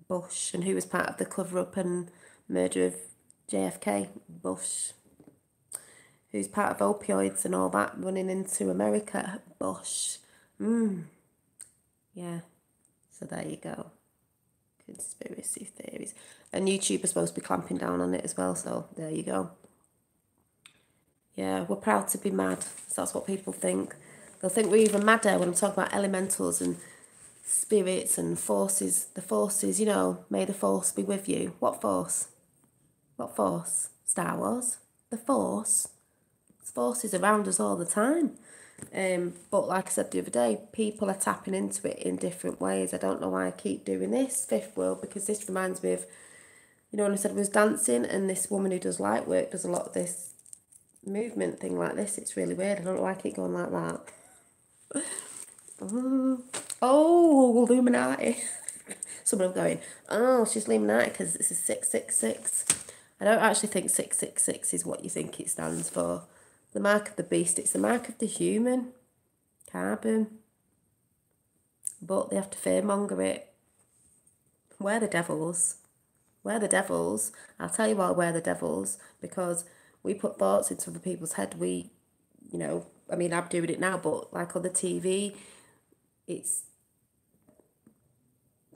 Bush. And who was part of the cover-up and murder of JFK? Bush. Who's part of opioids and all that running into America? Bush. Yeah. So there you go. Conspiracy theories. And YouTube is supposed to be clamping down on it as well, so there you go. Yeah, we're proud to be mad. So that's what people think. They'll think we're even madder when I'm talking about elementals and spirits and forces. The forces, you know, may the force be with you. What force? What force? Star Wars? The force? The force is around us all the time. But like I said the other day, people are tapping into it in different ways. I don't know why I keep doing this, Fifth World, because this reminds me of, you know, when I said I was dancing, and this woman who does light work does a lot of this movement thing like this. It's really weird. I don't know why I keep going like that. Oh, Illuminati. Someone going, oh, she's Illuminati because it's a 666. I don't actually think 666 is what you think it stands for. The mark of the beast, it's the mark of the human. Carbon. But they have to fearmonger it. We're the devils. We're the devils. I'll tell you why we're the devils. Because we put thoughts into other people's head. We, you know, I mean, I'm doing it now, but like on the TV, it's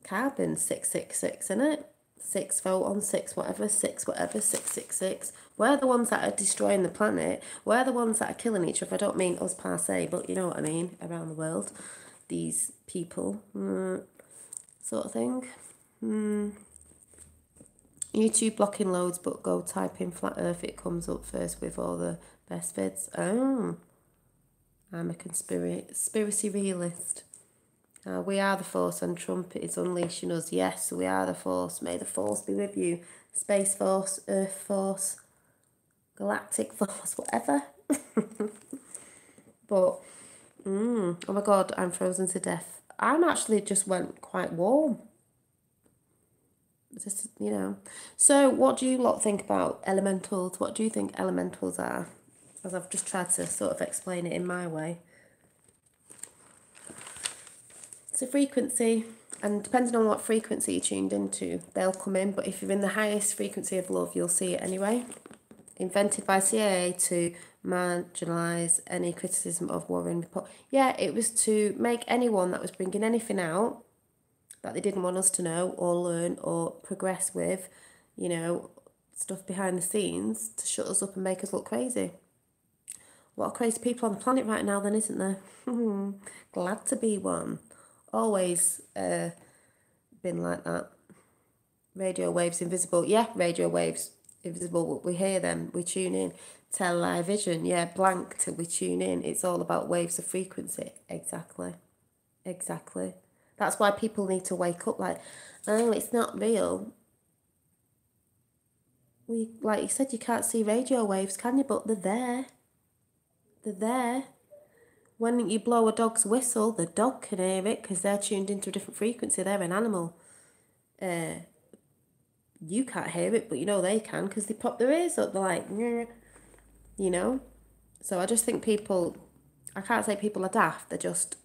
carbon 666, isn't it? 6 volt on 6 whatever, 666. We're the ones that are destroying the planet. We're the ones that are killing each other. I don't mean us per se, but you know what I mean, around the world. These people, sort of thing. YouTube blocking loads, but go type in flat earth, it comes up first with all the best vids. Oh, I'm a conspiracy realist. We are the force and Trump is unleashing us. Yes, we are the force. May the force be with you. Space Force, Earth Force, Galactic Force, whatever. But, oh my God, I'm frozen to death. I'm actually just went quite warm. Just, you know. So what do you lot think about elementals? What do you think elementals are? As I've just tried to sort of explain it in my way. It's a frequency, and depending on what frequency you're tuned into, they'll come in. But if you're in the highest frequency of love, you'll see it anyway. Invented by CIA to marginalise any criticism of Warren report. Yeah, it was to make anyone that was bringing anything out that they didn't want us to know or learn or progress with, you know, stuff behind the scenes, to shut us up and make us look crazy. What crazy people on the planet right now then, isn't there? Glad to be one. Always been like that. Radio waves invisible. Yeah, radio waves invisible. We hear them, we tune in. Television, yeah, blank till we tune in. It's all about waves of frequency. Exactly. Exactly. That's why people need to wake up like, oh, it's not real. like you said, you can't see radio waves, can you? But they're there. They're there. When you blow a dog's whistle, the dog can hear it because they're tuned into a different frequency. They're an animal. You can't hear it, but you know they can because they pop their ears up. They're like, you know. So I just think people, I can't say people are daft. They're just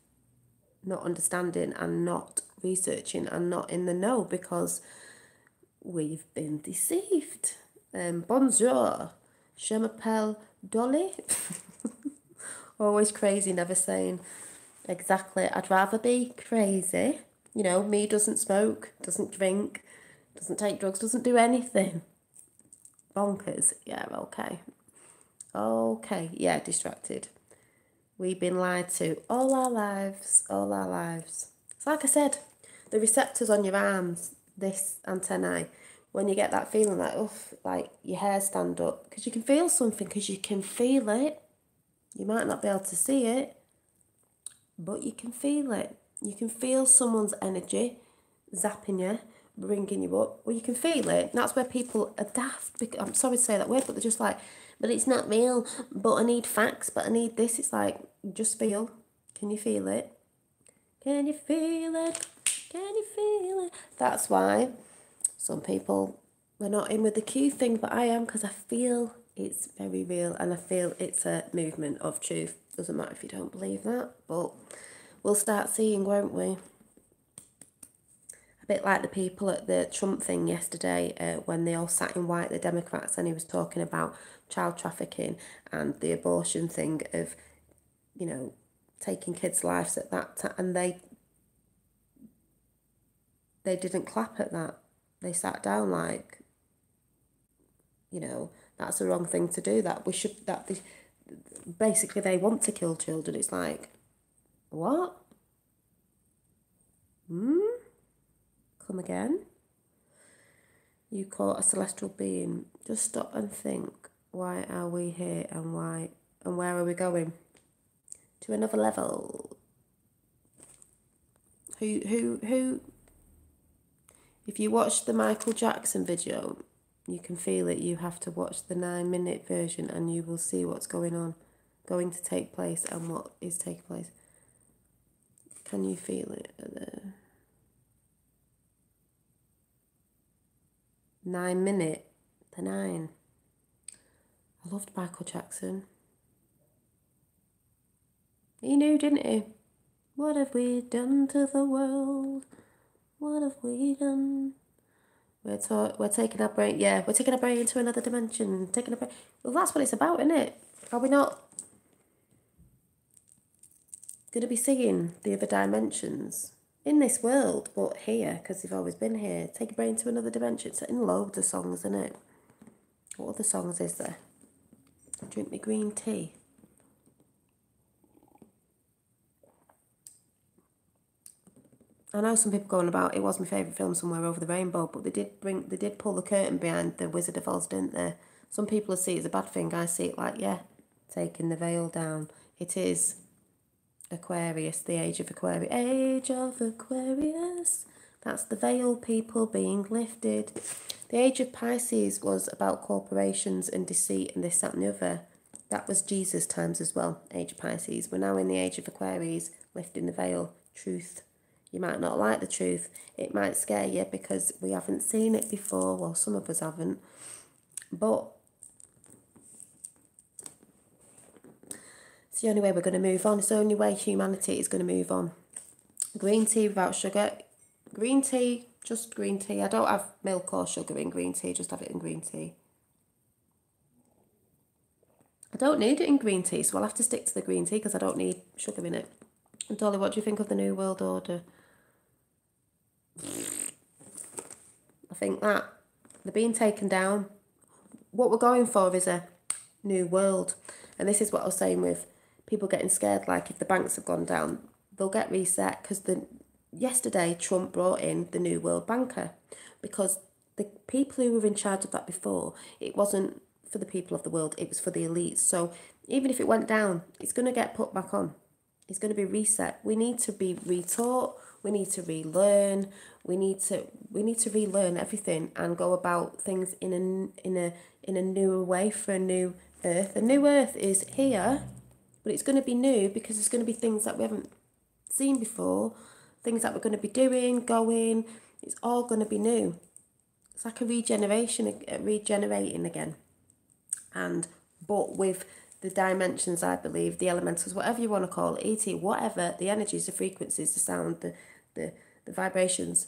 not understanding and not researching and not in the know because we've been deceived. Bonjour, je m'appelle Dolly. Always crazy, never saying exactly. I'd rather be crazy. You know, me doesn't smoke, doesn't drink, doesn't take drugs, doesn't do anything. Bonkers. Yeah, okay. Okay, yeah, distracted. We've been lied to all our lives, all our lives. It's like I said, the receptors on your arms, this antennae, when you get that feeling like, oof, like your hair stand up, because you can feel something, because you can feel it. You might not be able to see it, but you can feel it. You can feel someone's energy zapping you, bringing you up. Well, you can feel it. And that's where people are daft. I'm sorry to say that word, but they're just like, but it's not real, but I need facts, but I need this. It's like, just feel. Can you feel it? Can you feel it? Can you feel it? That's why some people are not in with the Q thing, but I am, because I feel it's very real and I feel it's a movement of truth. Doesn't matter if you don't believe that, but we'll start seeing, won't we? A bit like the people at the Trump thing yesterday when they all sat in white, the Democrats, and he was talking about child trafficking and the abortion thing of, you know, taking kids' lives at that time, and they didn't clap at that. They sat down like, you know, that's the wrong thing to do. That we should, that basically they want to kill children. It's like, what? Come again? You caught a celestial being. Just stop and think. Why are we here, and why, and where are we going? To another level. Who? If you watch the Michael Jackson video, you can feel it. You have to watch the 9-minute version and you will see what's going to take place, and what is taking place. Can you feel it? The 9-minute, the 9. I loved Michael Jackson. He knew, didn't he? What have we done to the world? What have we done? We're taking our brain, yeah, we're taking our brain into another dimension. Taking a brain. Well, that's what it's about, isn't it? Are we not going to be seeing the other dimensions in this world, but here, because they've always been here? Take your brain to another dimension. It's in loads of songs, isn't it? What other songs is there? Drink me green tea. I know some people going about, it was my favourite film, Somewhere Over the Rainbow, but they did pull the curtain behind The Wizard of Oz, didn't they? Some people see it as a bad thing. I see it like, yeah, taking the veil down. It is Aquarius, the age of Aquarius. Age of Aquarius. That's the veil, people, being lifted. The age of Pisces was about corporations and deceit and this, that and the other. That was Jesus' times as well, age of Pisces. We're now in the age of Aquarius, lifting the veil, truth. You might not like the truth. It might scare you because we haven't seen it before. Well, some of us haven't. But it's the only way we're going to move on. It's the only way humanity is going to move on. Green tea without sugar. Green tea, just green tea. I don't have milk or sugar in green tea. Just have it in green tea. I don't need it in green tea, so I'll have to stick to the green tea because I don't need sugar in it. And Dolly, what do you think of the New World Order? I think that they're being taken down. What we're going for is a new world. And this is what I was saying with people getting scared, like if the banks have gone down, they'll get reset because yesterday Trump brought in the New World Banker because the people who were in charge of that before, it wasn't for the people of the world, it was for the elites. So even if it went down, it's going to get put back on. It's going to be reset. We need to be retaught. We need to relearn. We need to relearn everything and go about things in a newer way for a new earth. A new earth is here, but it's going to be new because it's going to be things that we haven't seen before, things that we're going to be doing, going. It's all going to be new. It's like a regenerating again, and but with the dimensions, I believe, the elementals, whatever you want to call it, ET, whatever, the energies, the frequencies, the sound, the vibrations,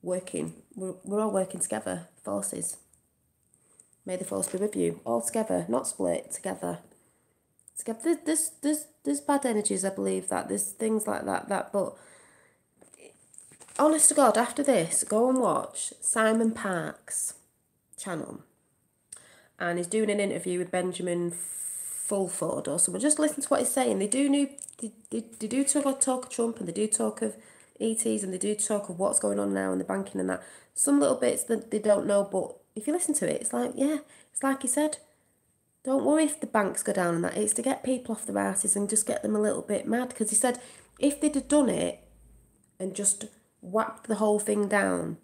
working. We're all working together, forces. May the force be with you, all together, not split, together. Together. There's bad energies, I believe, that there's things like that, but honest to God, after this, go and watch Simon Parkes' channel. And he's doing an interview with Benjamin Fulford or someone. Just listen to what he's saying. They do talk of Trump, and they do talk of ETs, and they do talk of what's going on now in the banking and that. Some little bits that they don't know, but if you listen to it, it's like, yeah, it's like he said. Don't worry if the banks go down and that. It's to get people off their asses and just get them a little bit mad. Because he said if they'd have done it and just whacked the whole thing down,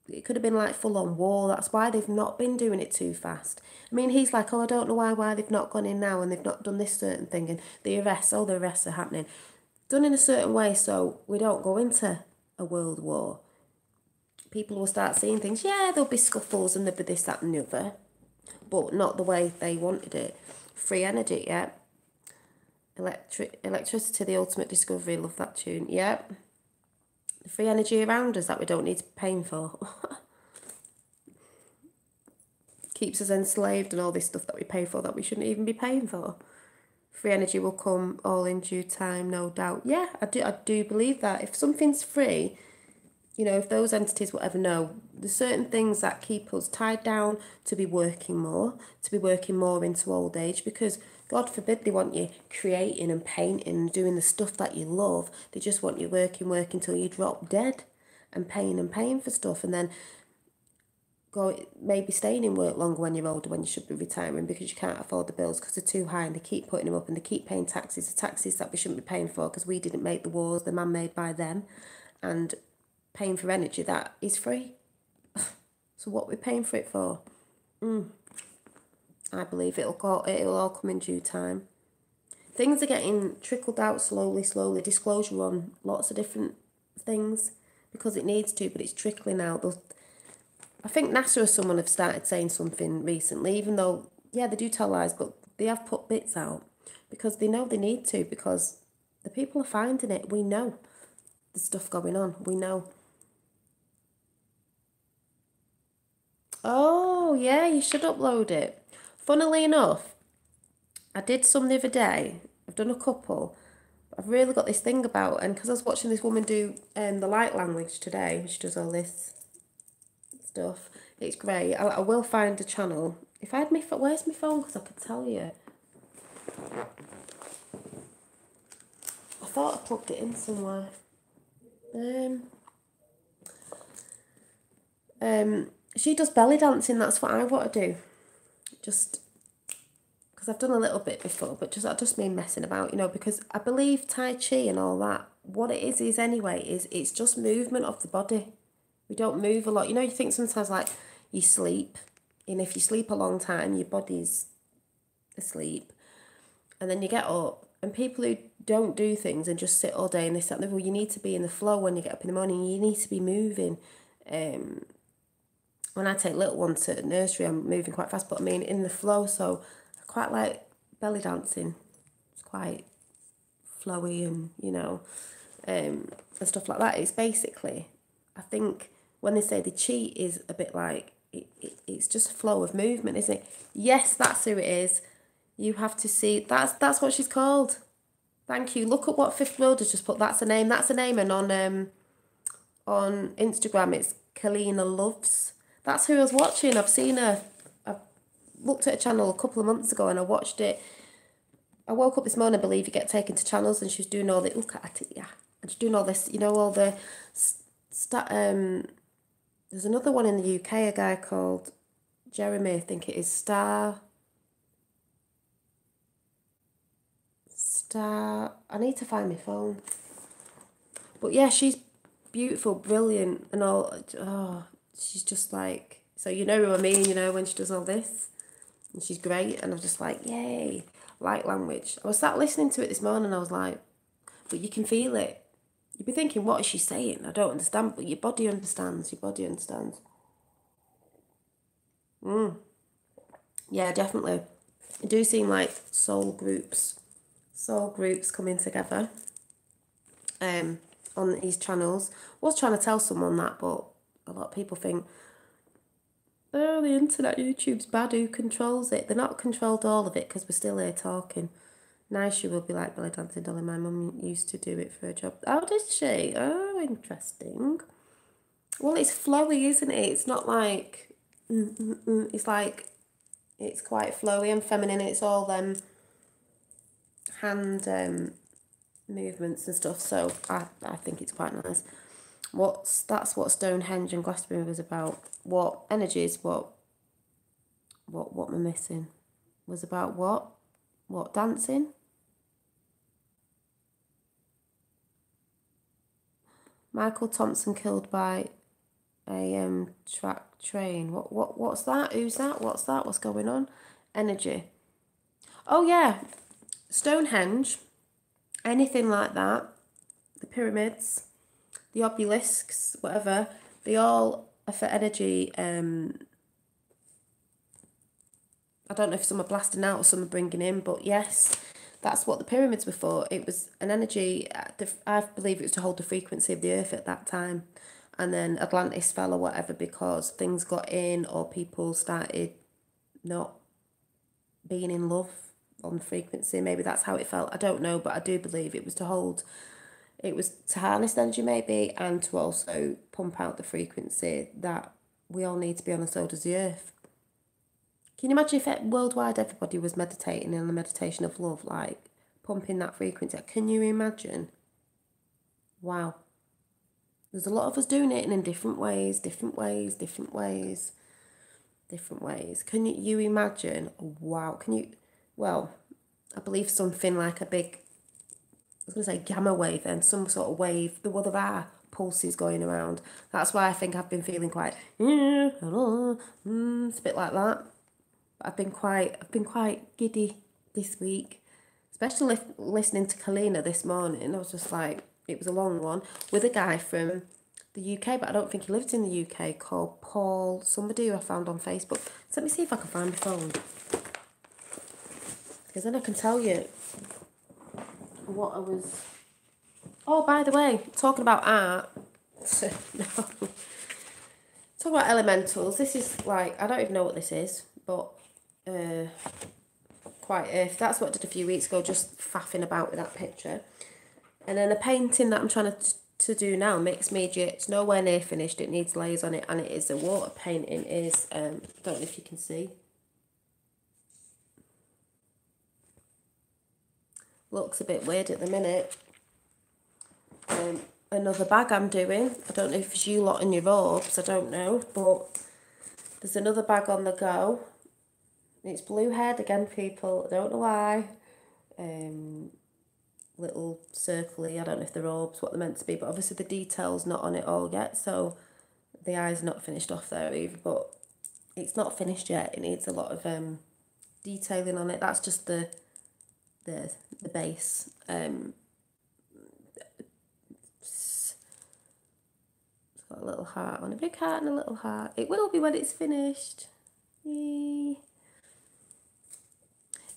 it could have been like full on war. That's why they've not been doing it too fast. I mean, he's like, oh, I don't know why they've not gone in now and they've not done this certain thing, and the arrests are happening. Done in a certain way so we don't go into a world war. People will start seeing things, yeah, there'll be scuffles and there'll be this, that and the other, but not the way they wanted it. Free energy, yeah. Electricity, the ultimate discovery, love that tune, yeah. The free energy around us that we don't need to be paying for. Keeps us enslaved and all this stuff that we pay for that we shouldn't even be paying for. Free energy will come all in due time, no doubt. Yeah, I do believe that. If something's free, you know, if those entities will ever know, there's certain things that keep us tied down to be working more into old age, because God forbid they want you creating and painting and doing the stuff that you love. They just want you working till you drop dead and paying for stuff, and then maybe staying in work longer when you're older, when you should be retiring, because you can't afford the bills because they're too high, and they keep putting them up, and they keep paying taxes, the taxes that we shouldn't be paying for because we didn't make the wars, they're man-made by them, and paying for energy that is free. So what we're paying for it for? I believe it'll all come in due time. Things are getting trickled out slowly. Disclosure on lots of different things because it needs to, but it's trickling out. I think NASA or someone have started saying something recently, even though, yeah, they do tell lies, but they have put bits out because they know they need to, because the people are finding it. We know the stuff going on. We know. Oh, yeah, you should upload it. Funnily enough, I did some the other day. I've done a couple. I've really got this thing about, and because I was watching this woman do the light language today, she does all this stuff. It's great. I will find a channel. If I had my phone, where's my phone? Because I could tell you. I thought I plugged it in somewhere. She does belly dancing. That's what I want to do. Just because I've done a little bit before, but I just mean messing about, you know, because I believe Tai Chi and all that, what it is anyway, it's just movement of the body. We don't move a lot. You know, you think sometimes like you sleep, and if you sleep a long time, your body's asleep, and then you get up, and people who don't do things and just sit all day and this, that, and the other, you need to be in the flow when you get up in the morning. You need to be moving. When I take little ones to the nursery, I'm moving quite fast, but I mean in the flow, so I quite like belly dancing. It's quite flowy and, you know, and stuff like that. It's basically, I think when they say the chi is a bit like, it's just a flow of movement, isn't it? Yes, that's who it is. You have to see, that's what she's called. Thank you. Look at what Fifth World has just put. That's a name. And on Instagram it's Kalina Loves. That's who I was watching. I've seen her. I looked at a channel a couple of months ago and I watched it. I woke up this morning, I believe you get taken to channels, and she was doing all the, look at it, yeah. And she's doing all this, you know, all the, there's another one in the UK, a guy called Jeremy, I think it is, I need to find my phone. But yeah, she's beautiful, brilliant, and all. Oh, she's just like, so you know who I mean, you know, when she does all this. And she's great, and I'm just like, yay, light language. I was sat listening to it this morning, and I was like, but you can feel it. You'd be thinking, what is she saying? I don't understand, but your body understands. Your body understands. Yeah, definitely. It do seem like soul groups coming together on these channels. I was trying to tell someone that, but a lot of people think, oh, the internet, YouTube's bad, who controls it? They're not controlled all of it because we're still here talking. Nice, you will be like Belly Dancing Dolly. My mum used to do it for a job. Oh, did she? Oh, interesting. Well, it's flowy, isn't it? It's not like, it's like, it's quite flowy and feminine. It's all hand movements and stuff. So I think it's quite nice. That's what Stonehenge and Glastonbury was about. What energies? What am I missing? Was about what? What, dancing? Michael Thompson killed by a track train. What's that? Who's that? What's that? What's going on? Energy. Oh yeah, Stonehenge. Anything like that. The pyramids, the obelisks, whatever. They all are for energy. I don't know if some are blasting out or some are bringing in, but yes, that's what the pyramids were for. It was an energy, I believe it was to hold the frequency of the earth at that time. And then Atlantis fell or whatever because things got in or people started not being in love on the frequency. Maybe that's how it felt. I don't know, but I do believe it was to hold, it was to harness energy maybe and to also pump out the frequency that we all need to be on, and so does the earth. Can you imagine if worldwide everybody was meditating in the meditation of love, like pumping that frequency? Can you imagine? Wow. There's a lot of us doing it and in different ways. Can you imagine? Wow. Can you? Well, I believe something like a big, I was going to say gamma wave then, some sort of wave. There are pulses going around. That's why I think I've been feeling quite, it's a bit like that. I've been quite giddy this week, especially listening to Kalina this morning. I was just like, it was a long one with a guy from the UK, but I don't think he lives in the UK, called Paul, somebody who I found on Facebook. So let me see if I can find my phone, because then I can tell you what I was. Oh, by the way, talking about art. No. Talking about elementals. This is like, I don't even know what this is, but quite earth. That's what I did a few weeks ago, just faffing about with that picture. And then a painting that I'm trying to do now, mixed media. It's nowhere near finished. It needs layers on it, and it is a water painting. Is don't know if you can see. Looks a bit weird at the minute. Another bag I'm doing. I don't know if it's you lot in your robes. I don't know, but there's another bag on the go. It's blue head again, people. I don't know why. Little circly. I don't know if they're orbs, what they're meant to be, but obviously the detail's not on it all yet, so the eye's not finished off there either, but it's not finished yet. It needs a lot of detailing on it. That's just the base. It's got a little heart on, a big heart and a little heart. It will be when it's finished. Yay.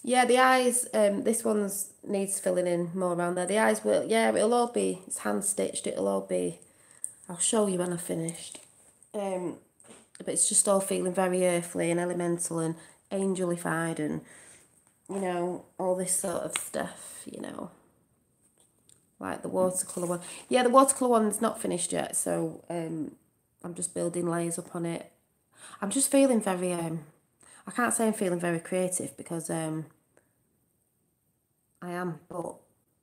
Yeah, the eyes, this one's needs filling in more around there. The eyes will, yeah, it'll all be, it's hand stitched, it'll all be, I'll show you when I've finished. But it's just all feeling very earthly and elemental and angelified and, you know, all this sort of stuff, you know. Like the watercolour one. Yeah, the watercolour one's not finished yet, so I'm just building layers up on it. I'm just feeling very, I can't say I'm feeling very creative because I am, but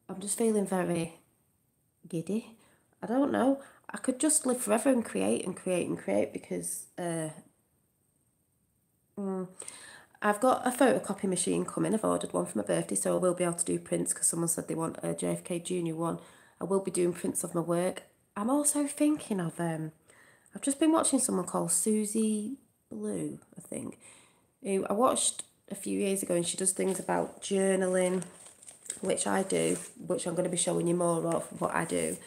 I'm just feeling very giddy. I don't know. I could just live forever and create because I've got a photocopy machine coming. I've ordered one for my birthday, so I will be able to do prints because someone said they want a JFK Junior one. I will be doing prints of my work. I'm also thinking of, I've just been watching someone called Susie Blue, I think, who I watched a few years ago, and she does things about journaling, which I do, which I'm going to be showing you more of what I do.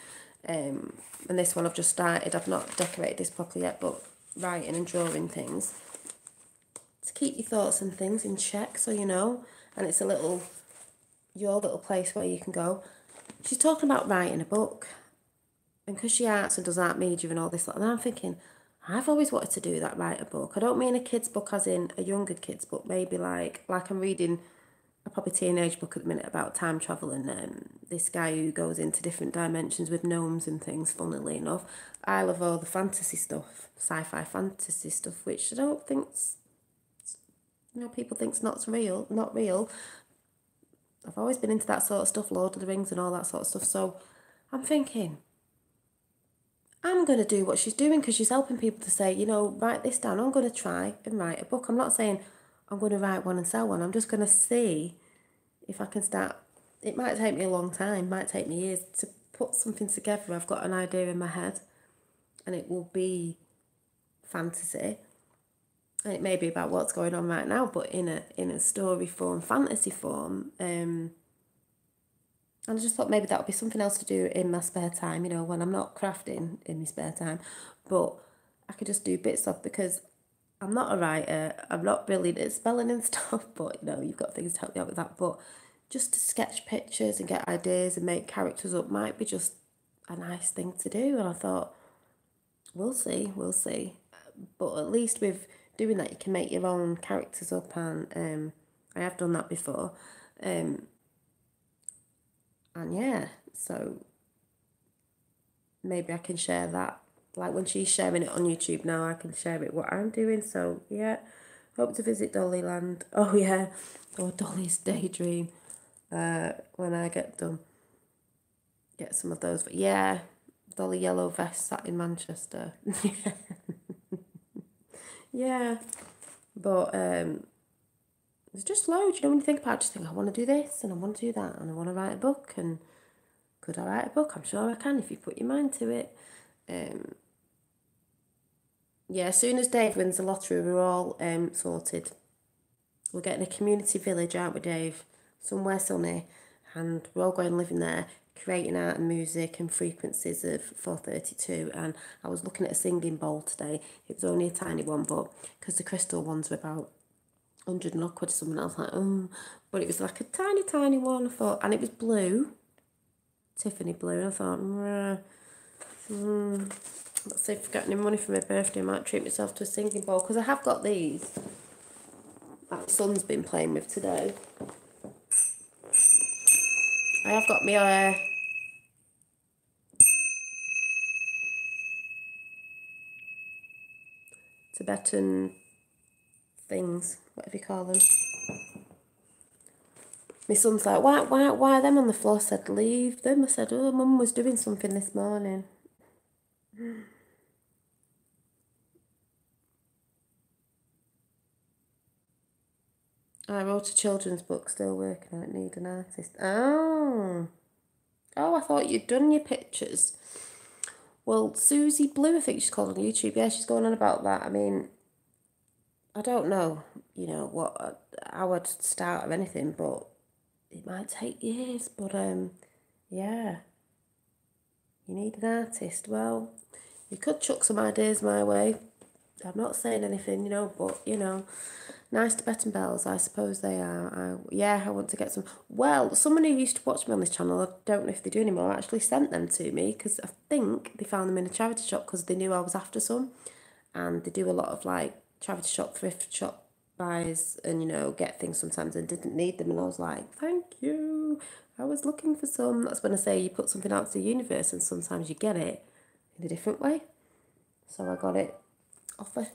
And this one I've just started. I've not decorated this properly yet, but writing and drawing things to keep your thoughts and things in check, so you know. And it's a little, your little place where you can go. She's talking about writing a book, and because she arts and does art media and all this, and I'm thinking, I've always wanted to do that, write a book. I don't mean a kid's book as in a younger kid's book, maybe like I'm reading a probably teenage book at the minute about time travel and this guy who goes into different dimensions with gnomes and things, funnily enough. I love all the fantasy stuff, sci-fi fantasy stuff, which I don't think's, you know, people think's not real. I've always been into that sort of stuff, Lord of the Rings and all that sort of stuff. So I'm thinking, I'm going to do what she's doing because she's helping people to say, you know, write this down. I'm going to try and write a book. I'm not saying I'm going to write one and sell one. I'm just going to see if I can start. It might take me a long time, might take me years to put something together. I've got an idea in my head and it will be fantasy. And it may be about what's going on right now, but in a story form, fantasy form. And I just thought maybe that would be something else to do in my spare time, you know, when I'm not crafting in my spare time. But I could just do bits of, because I'm not a writer, I'm not brilliant at spelling and stuff, but, you know, you've got things to help me out with that. But just to sketch pictures and get ideas and make characters up might be just a nice thing to do. And I thought, we'll see. But at least with doing that, you can make your own characters up, and I have done that before. And yeah, so maybe I can share that. Like when she's sharing it on YouTube now, I can share it what I'm doing. So yeah, hope to visit Dollyland. Oh yeah, or Dolly's Daydream. When I get done, get some of those. But yeah, Dolly Yellow Vest sat in Manchester. Yeah, but there's just loads. You know, when you think about it, just think, I want to do this and I want to do that and I want to write a book. And could I write a book? I'm sure I can if you put your mind to it. Yeah, as soon as Dave wins the lottery, we're all sorted. We're getting a community village, aren't we, Dave? Somewhere sunny, and we're all going living there, creating art and music and frequencies of 432. And I was looking at a singing bowl today. It was only a tiny one, but because the crystal ones were about 100 and odd quid or something, I was like, oh, but it was like a tiny one. I thought, and it was blue, Tiffany blue. And I thought, let's see if I've got any money for my birthday. I might treat myself to a singing bowl, because I have got these that my son's been playing with today. I have got my Tibetan things, whatever you call them. My son's like, why are them on the floor? I said, leave them. I said, oh, Mum was doing something this morning. I wrote a children's book, still working on it, need an artist. Oh, I thought you'd done your pictures. Well, Susie Blue, I think she's called on YouTube. Yeah, she's going on about that. I mean, I don't know, you know, how I'd start or anything, but it might take years. But yeah, you need an artist. Well, you could chuck some ideas my way. I'm not saying anything, you know, but, you know, nice Tibetan bells, I suppose they are. I want to get some. Well, someone who used to watch me on this channel, I don't know if they do anymore, actually sent them to me, because I think they found them in a charity shop because they knew I was after some. And they do a lot of, like, charity shop, thrift shop buys and, you know, get things sometimes and didn't need them. And I was like, thank you. I was looking for some. That's when I say you put something out to the universe and sometimes you get it in a different way. So I got it off a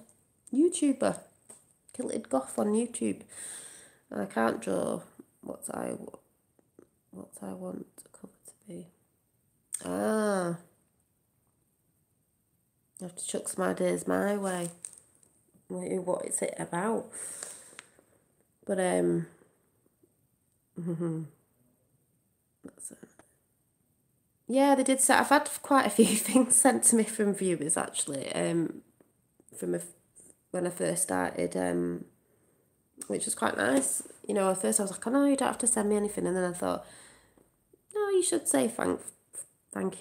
YouTuber, Kilted Goth on YouTube. And I can't draw what I want the cover to be. I have to chuck some ideas my way. What is it about? But that's it. Yeah, they did say I've had quite a few things sent to me from viewers actually. From when I first started, which was quite nice. You know, at first I was like, oh no, you don't have to send me anything, and then I thought, no, you should say thank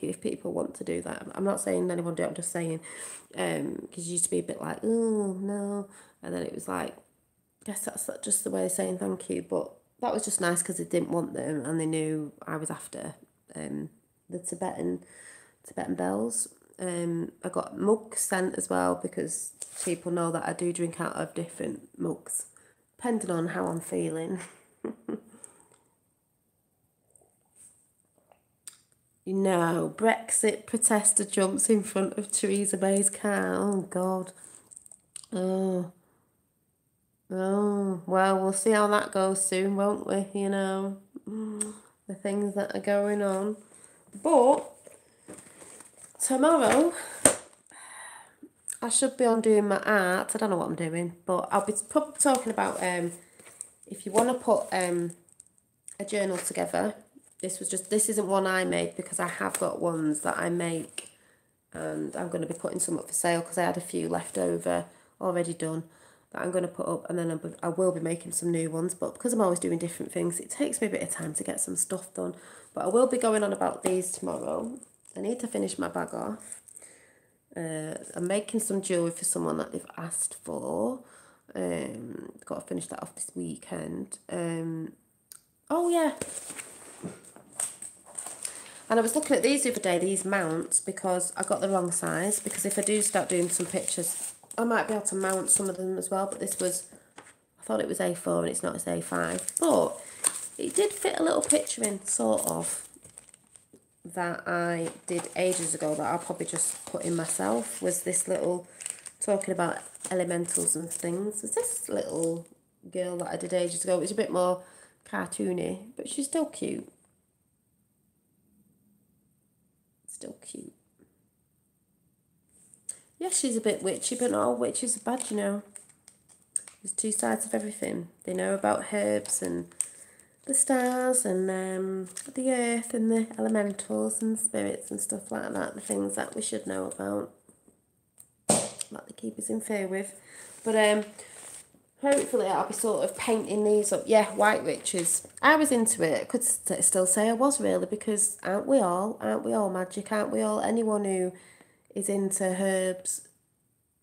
you if people want to do that. I'm not saying anyone do it, I'm just saying, because you used to be a bit like, oh no, and then it was like, I guess that's just the way of saying thank you. But that was just nice because they didn't want them and they knew I was after the Tibetan bells. I got mugs sent as well because people know that I do drink out of different mugs, depending on how I'm feeling. You know, Brexit protester jumps in front of Theresa May's car. Oh, God. Oh, oh. Well, we'll see how that goes soon, won't we? You know, the things that are going on. But tomorrow, I should be on doing my art. I don't know what I'm doing, but I'll be probably talking about if you want to put a journal together. This isn't one I made because I have got ones that I make, and I'm going to be putting some up for sale because I had a few left over already done that I'm going to put up, and then I will be making some new ones. But because I'm always doing different things, it takes me a bit of time to get some stuff done. But I will be going on about these tomorrow. I need to finish my bag off. I'm making some jewellery for someone that they've asked for. Got to finish that off this weekend. Oh yeah. And I was looking at these the other day, these mounts, because I got the wrong size. Because if I do start doing some pictures, I might be able to mount some of them as well. But this was, I thought it was A4 and it's not, it's A5. But it did fit a little picture in, sort of, that I did ages ago that I'll probably just put in myself. Was this little, talking about elementals and things. Was this little girl that I did ages ago. It was a bit more cartoony, but she's still cute. Still cute. Yeah, she's a bit witchy, but not all witches are bad, you know. There's two sides of everything. They know about herbs and the stars and the earth and the elementals and spirits and stuff like that. The things that we should know about, that they keep us in fear with. But hopefully I'll be sort of painting these up. Yeah, white witches. I was into it. I could still say I was really, because aren't we all? Aren't we all magic? Aren't we all? Anyone who is into herbs,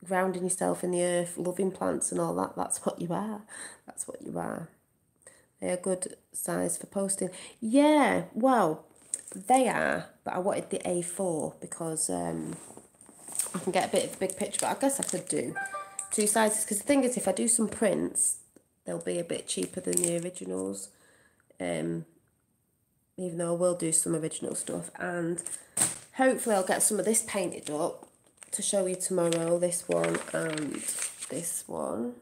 grounding yourself in the earth, loving plants and all that, that's what you are. That's what you are. They're a good size for posting. Yeah, well, they are, but I wanted the A4 because I can get a bit of a big picture, but I guess I could do two sizes, because the thing is, if I do some prints, they'll be a bit cheaper than the originals, even though I will do some original stuff. And hopefully I'll get some of this painted up to show you tomorrow, this one and this one.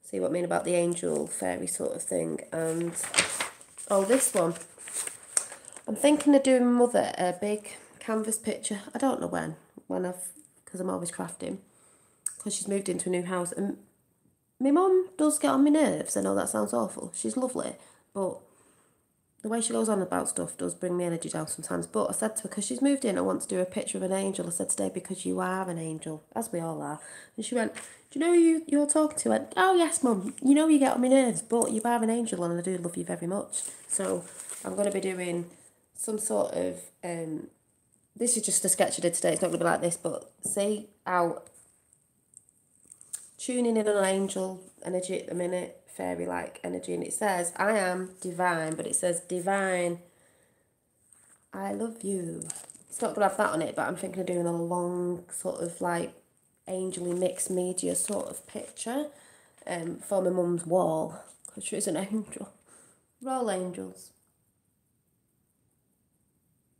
See what I mean about the angel fairy sort of thing. And oh, this one, I'm thinking of doing Mother a big canvas picture. I don't know when because I'm always crafting, because she's moved into a new house, and my mum does get on my nerves. I know that sounds awful. She's lovely, but the way she goes on about stuff does bring me energy down sometimes. But I said to her, because she's moved in, I want to do a picture of an angel. I said today, because you are an angel, as we all are. And she went, do you know who you're talking to? I went, oh yes, Mum, you know you get on my nerves, but you are an angel and I do love you very much. So I'm going to be doing some sort of, this is just a sketch I did today, it's not going to be like this, but see how tuning in on an angel energy at the minute, fairy-like energy, and it says, I am divine, but it says divine, I love you. It's not going to have that on it, but I'm thinking of doing a long sort of like angel-y mixed media sort of picture for my mum's wall, because she's an angel. We're all angels.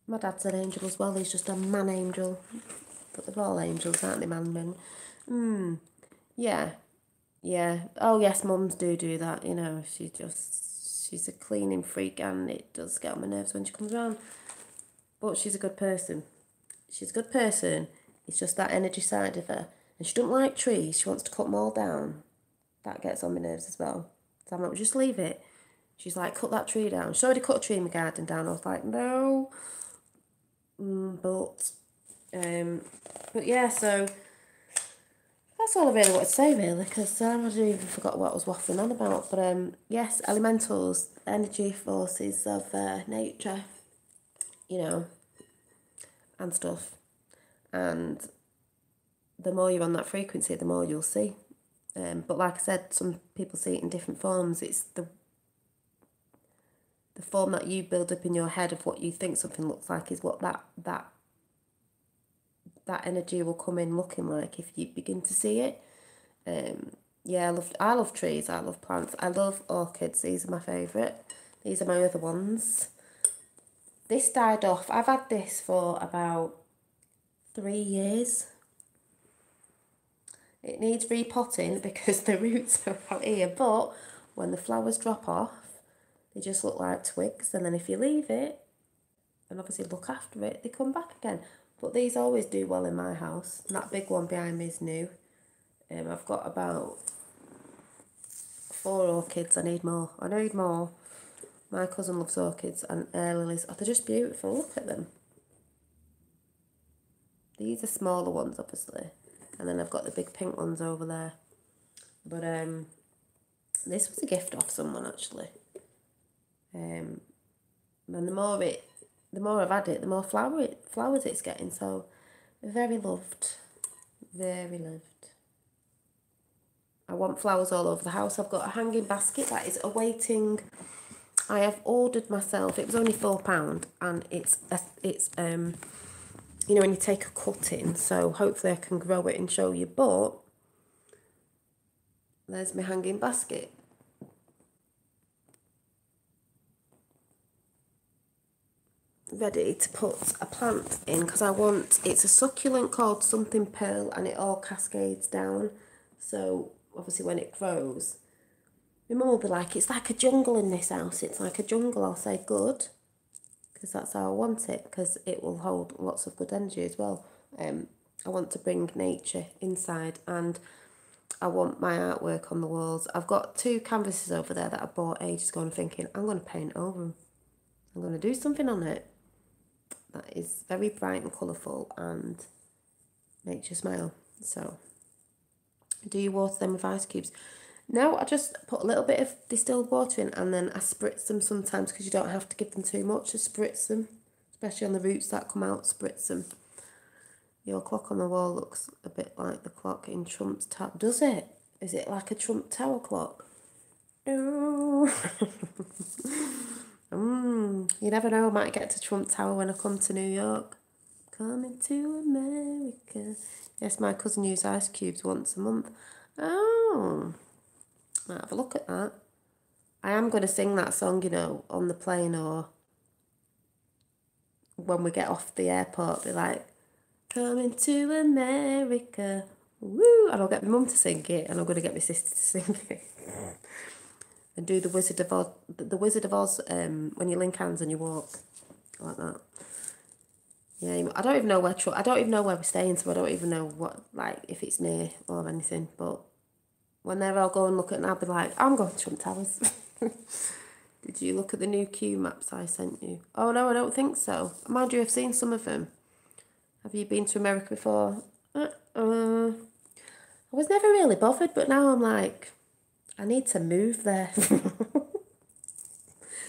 My dad's an angel as well, he's just a man angel. But they're all angels, aren't they, men? Yeah. Yeah. Oh, yes, mums do that, you know. She's a cleaning freak, and it does get on my nerves when she comes around. But she's a good person. She's a good person. It's just that energy side of her. And she doesn't like trees. She wants to cut them all down. That gets on my nerves as well. So I'm like, well, just leave it. She's like, cut that tree down. She's already cut a tree in my garden down. I was like, no. But yeah, so that's all I really want to say, really, because I even forgot what I was waffling on about. But yes, elementals, energy forces of nature, you know, and stuff. And the more you're on that frequency, the more you'll see. But like I said, some people see it in different forms. It's the form that you build up in your head of what you think something looks like is what that energy will come in looking like if you begin to see it. Yeah, I love trees, I love plants, I love orchids. These are my favourite. These are my other ones. This died off. I've had this for about 3 years. It needs repotting because the roots are out here, but when the flowers drop off, they just look like twigs, and then if you leave it, and obviously look after it, they come back again. But these always do well in my house. And that big one behind me is new. I've got about 4 orchids. I need more. My cousin loves orchids and air lilies. Oh, they're just beautiful. Look at them. These are smaller ones, obviously. And then I've got the big pink ones over there. But this was a gift off someone, actually. And the more I've had it, the more flowers it's getting. So very loved, very loved. I want flowers all over the house. I've got a hanging basket that is awaiting. I have ordered myself. It was only £4, and it's you know, when you take a cutting. So hopefully I can grow it and show you. But there's my hanging basket. Ready to put a plant in because it's a succulent called something pearl, and it all cascades down. So obviously when it grows, my mum will be like, it's like a jungle in this house. It's like a jungle. I'll say good, because that's how I want it, because it will hold lots of good energy as well. I want to bring nature inside, and I want my artwork on the walls. I've got 2 canvases over there that I bought ages ago, and thinking I'm going to paint over them. I'm going to do something on it that is very bright and colourful and makes you smile. So, do you water them with ice cubes? No, I just put a little bit of distilled water in, and then I spritz them sometimes, because you don't have to give them too much. Just spritz them, especially on the roots that come out, spritz them. Your clock on the wall looks a bit like the clock in Trump's tower. Does it? Is it like a Trump Tower clock? No. You never know, I might get to Trump Tower when I come to New York. Coming to America. Yes, my cousin uses ice cubes once a month. Oh, might have a look at that. I am going to sing that song, you know, on the plane, or when we get off the airport, be like, coming to America, woo! And I'll get my mum to sing it, and I'm going to get my sister to sing it. And do the Wizard of Oz, when you link hands and you walk, like that. Yeah, I don't even know where we're staying, so I don't even know what, like, if it's near or anything. But when they're all going look at it, I'll be like, I'm going to Trump Towers. Did you look at the new Q maps I sent you? Oh no, I don't think so. Mind you, I've seen some of them. Have you been to America before? I was never really bothered, but now I'm like, I need to move there.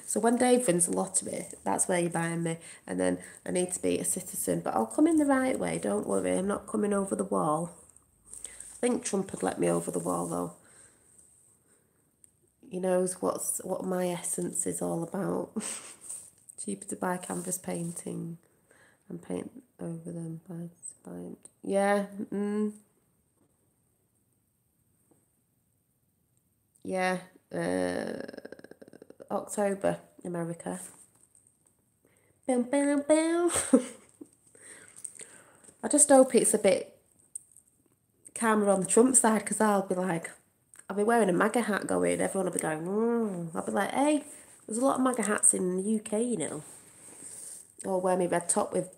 So when Dave wins the lottery, that's where you're buying me. And then I need to be a citizen. But I'll come in the right way, don't worry. I'm not coming over the wall. I think Trump would let me over the wall, though. He knows what my essence is all about. Cheaper to buy canvas painting and paint over them. Yeah. Yeah. October, America. Boom, boom, boom. I just hope it's a bit calmer on the Trump side, because I'll be wearing a MAGA hat going, everyone will be going, I'll be like, hey, there's a lot of MAGA hats in the UK, you know. Or wear my red top with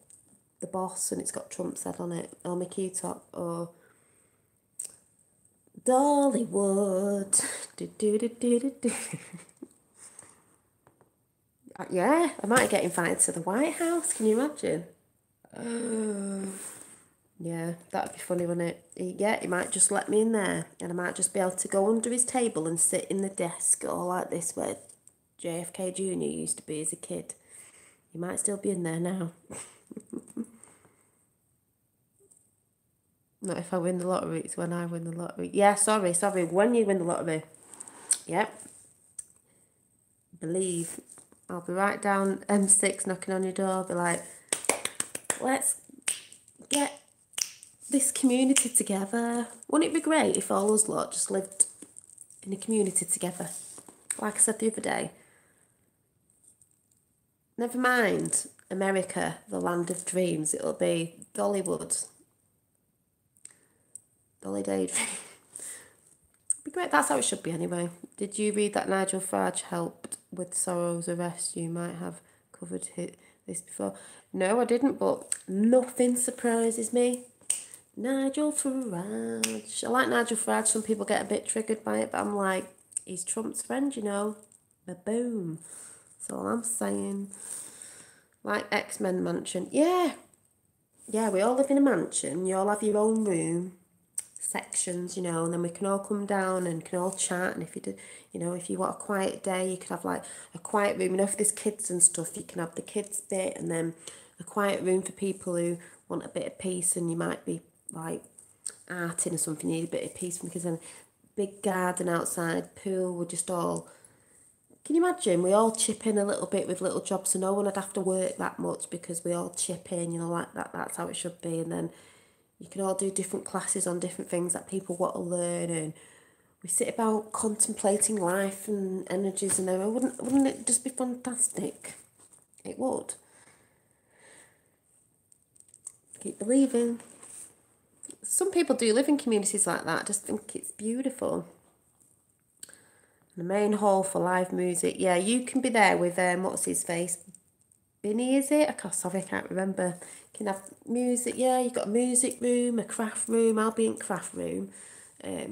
the boss and it's got Trump said on it, or my Q top, or Dollywood. Do, do, do, do, do, do. Yeah, I might get invited to the White House. Can you imagine? Yeah, that'd be funny, wouldn't it? Yeah, he might just let me in there, and I might just be able to go under his table and sit in the desk, all like this, where JFK Jr. used to be as a kid. He might still be in there now. Not if I win the lottery, it's when I win the lottery. Yeah, sorry, when you win the lottery. Yep. Believe. I'll be right down M6 knocking on your door, be like, let's get this community together. Wouldn't it be great if all us lot just lived in a community together? Like I said the other day. Never mind America, the land of dreams. It'll be Dollywood. Dolly Daydream. Be great. That's how it should be anyway. Did you read that Nigel Farage helped with Sorrow's arrest? You might have covered this before. No, I didn't, but nothing surprises me. Nigel Farage. I like Nigel Farage. Some people get a bit triggered by it, but I'm like, he's Trump's friend, you know. Ba-boom. That's all I'm saying. Like X-Men mansion. Yeah. Yeah, we all live in a mansion. You all have your own room. Sections, you know, and then we can all come down and can all chat. And if you did, you know, if you want a quiet day, you could have like a quiet room. You know, if there's kids and stuff, you can have the kids bit, and then a quiet room for people who want a bit of peace, and you might be like arting or something, you need a bit of peace from the kids. And big garden outside, pool. We're just all, can you imagine, we all chip in a little bit with little jobs, so no one would have to work that much because we all chip in, you know, like that. That's how it should be. And then you can all do different classes on different things that people want to learn, and we sit about contemplating life and energies and everything. Wouldn't it just be fantastic? It would. Keep believing. Some people do live in communities like that. I just think it's beautiful. The main hall for live music. Yeah, you can be there with what's his face? Binny, is it? I can't remember. You can have music. Yeah, you've got a music room, a craft room. I'll be in craft room. A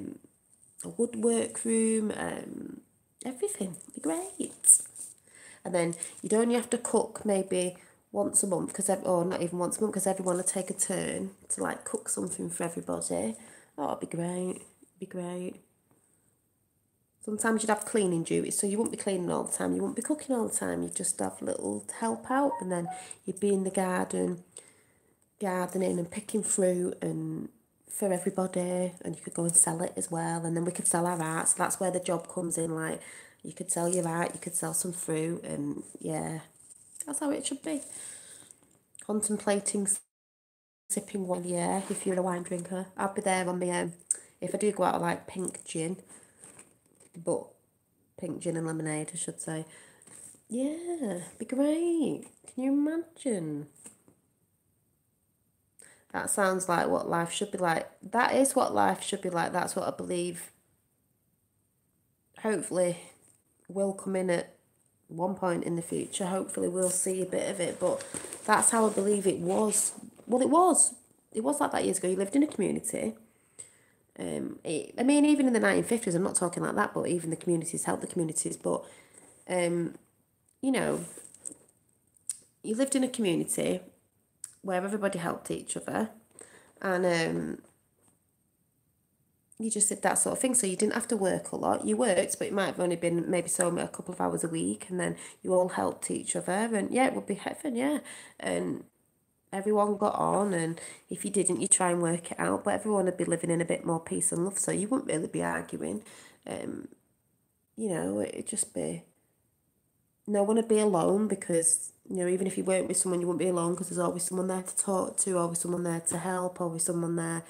woodwork room. Everything. It'd be great. And then you'd only have to cook maybe once a month, or not even once a month, because everyone would take a turn to like cook something for everybody. Oh, it'd be great. It'd be great. Sometimes you'd have cleaning duties, so you wouldn't be cleaning all the time, you wouldn't be cooking all the time, you'd just have little help out, and then you'd be in the gardening and picking fruit and for everybody, and you could go and sell it as well, and then we could sell our art, so that's where the job comes in, like, you could sell your art, you could sell some fruit, and yeah, that's how it should be. Contemplating sipping wine, yeah, if you're a wine drinker. I'll be there on my, if I do go out, I like pink gin, but pink gin and lemonade, I should say. Yeah, be great. Can you imagine? That sounds like what life should be like. That is what life should be like. That's what I believe. Hopefully, will come in at one point in the future. Hopefully, we'll see a bit of it. But that's how I believe it was. Well, it was. It was like that years ago. You lived in a community. I mean, even in the 1950s, I'm not talking like that, but even the communities helped the communities. But, you know, you lived in a community where everybody helped each other, and you just did that sort of thing. So you didn't have to work a lot. You worked, but it might have only been maybe a couple of hours a week, and then you all helped each other, and yeah, it would be heaven, yeah. And everyone got on, and if you didn't, you try and work it out, but everyone would be living in a bit more peace and love, so you wouldn't really be arguing. You know, it'd just be, no one would be alone, because, you know, even if you weren't with someone, you wouldn't be alone, because there's always someone there to talk to, always someone there to help, always someone there,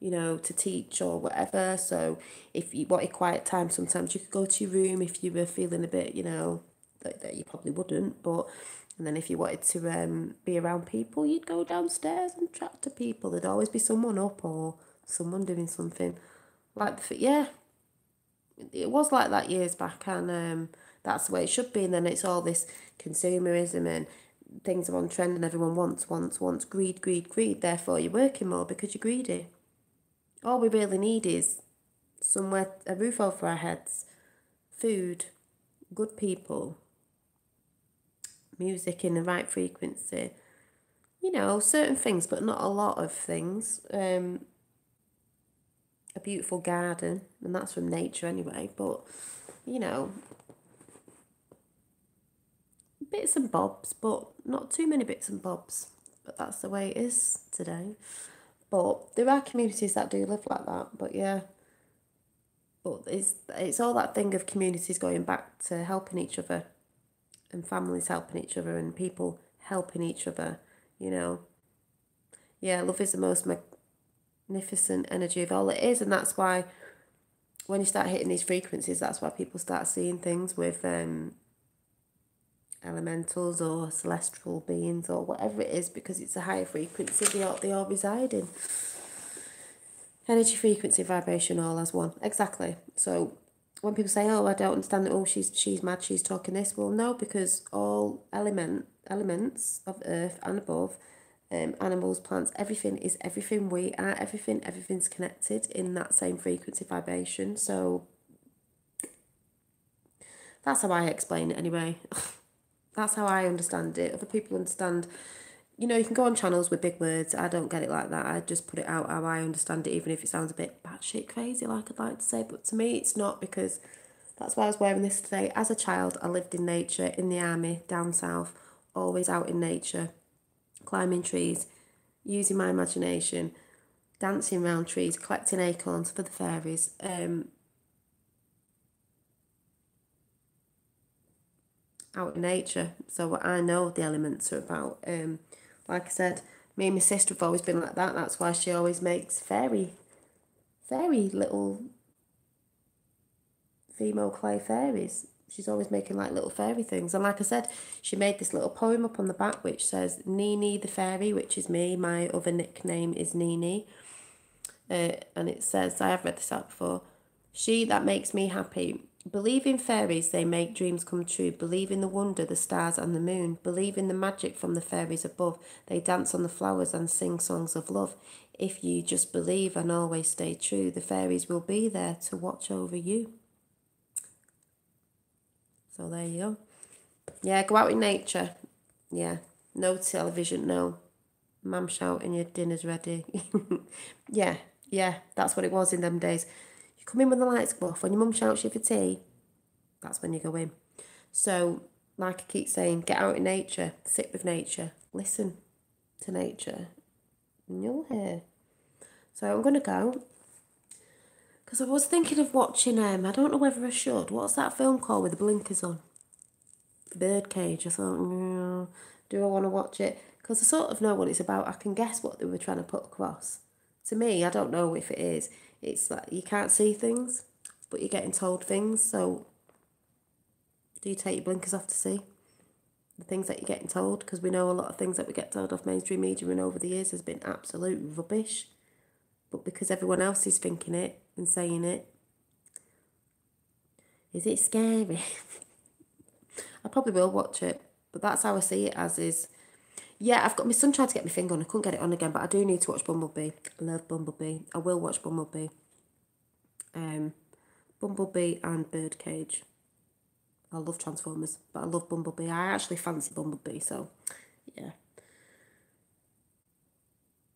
you know, to teach or whatever. So if you wanted quiet time, sometimes you could go to your room if you were feeling a bit, you know, that you probably wouldn't, but, and then if you wanted to be around people, you'd go downstairs and chat to people. There'd always be someone up or someone doing something. Like, yeah, it was like that years back, and that's the way it should be. And then it's all this consumerism, and things are on trend, and everyone wants, greed. Therefore, you're working more because you're greedy. All we really need is somewhere, a roof over our heads, food, good people, music in the right frequency, you know, certain things, but not a lot of things. A beautiful garden, and that's from nature anyway, but, you know, bits and bobs, but not too many bits and bobs. But that's the way it is today. But there are communities that do live like that, but yeah. But it's all that thing of communities going back to helping each other and families helping each other and people helping each other, you know. Yeah, love is the most magnificent energy of all it is, and that's why when you start hitting these frequencies, that's why people start seeing things with elementals or celestial beings or whatever it is, because it's a higher frequency they all reside in. Energy, frequency, vibration, all as one. Exactly. So when people say, oh, I don't understand, oh, she's mad, she's talking this, well, no, because all elements of earth and above, animals, plants, everything is everything. We are everything. Everything's connected in that same frequency vibration. So that's how I explain it anyway. That's how I understand it. Other people understand, you know, you can go on channels with big words. I don't get it like that. I just put it out how I understand it, even if it sounds a bit batshit crazy, like I'd like to say. But to me, it's not, because that's why I was wearing this today. As a child, I lived in nature, in the army, down south, always out in nature, climbing trees, using my imagination, dancing around trees, collecting acorns for the fairies. Out in nature, so I know what the elements are about. Like I said, me and my sister have always been like that. That's why she always makes fairy little female clay fairies. She's always making like little fairy things. And like I said, she made this little poem up on the back which says Nini the fairy, which is me. My other nickname is Nini. And it says, I have read this out before, she that makes me happy. Believe in fairies, they make dreams come true. Believe in the wonder, the stars and the moon. Believe in the magic from the fairies above. They dance on the flowers and sing songs of love. If you just believe and always stay true, the fairies will be there to watch over you. So there you go. Yeah, go out in nature. Yeah, no television, no. Mum shouting your dinner's ready. Yeah, that's what it was in them days. You come in when the lights go off. When your mum shouts you for tea, that's when you go in. So, like I keep saying, get out in nature, sit with nature, listen to nature, and you'll hear. So I'm going to go, because I was thinking of watching, I don't know whether I should, what's that film called with the blinkers on? Birdcage. I thought, do I want to watch it? Because I sort of know what it's about. I can guess what they were trying to put across. To me, I don't know if it is. It's like you can't see things, but you're getting told things. So do you take your blinkers off to see the things that you're getting told? Because we know a lot of things that we get told off mainstream media and over the years has been absolute rubbish. But because everyone else is thinking it and saying it, is it scary? I probably will watch it, but that's how I see it as is. Yeah, I've got my son tried to get my finger on. I couldn't get it on again, but I do need to watch Bumblebee. I love Bumblebee. I will watch Bumblebee. Bumblebee and Birdcage. I love Transformers, but I love Bumblebee. I actually fancy Bumblebee, so yeah.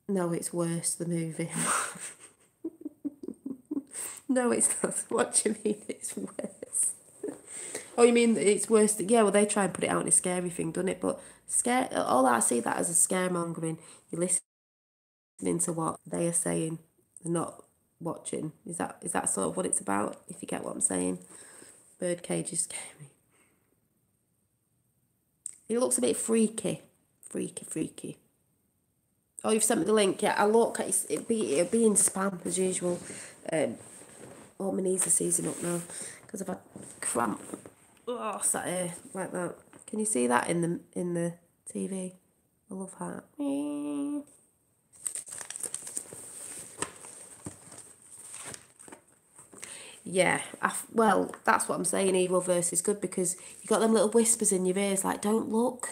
No, it's worse, the movie. No, it's not. What do you mean it's worse? Oh, you mean it's worse? Yeah, well, they try and put it out in a scary thing, don't it? But all I see that as a scaremongering. You're listening to what they are saying and not watching. Is that sort of what it's about, if you get what I'm saying? Birdcage is scary. It looks a bit freaky. Freaky. Oh, you've sent me the link. Yeah, I'll look. It'll be in spam as usual. All my knees are seizing up now because I've had cramp. Oh, sat here like that. Can you see that in the TV? I love that. Yeah, well, that's what I'm saying. Evil versus good, because you got them little whispers in your ears like, don't look,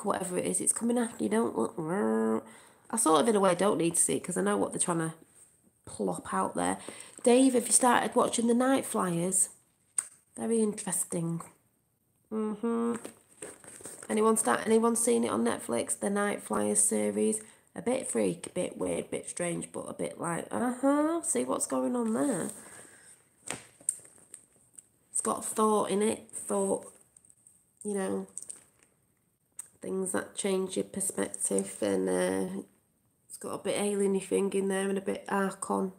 whatever it is, it's coming after you. Don't look. I sort of in a way don't need to see it because I know what they're trying to plop out there. Dave, have you started watching the Night Flyers? Very interesting. Anyone seen it on Netflix? The Night Flyers series. A bit freak, a bit weird, a bit strange, but a bit like, see what's going on there. It's got thought in it. Thought, you know, things that change your perspective. And it's got a bit alien-y thing in there and a bit Archon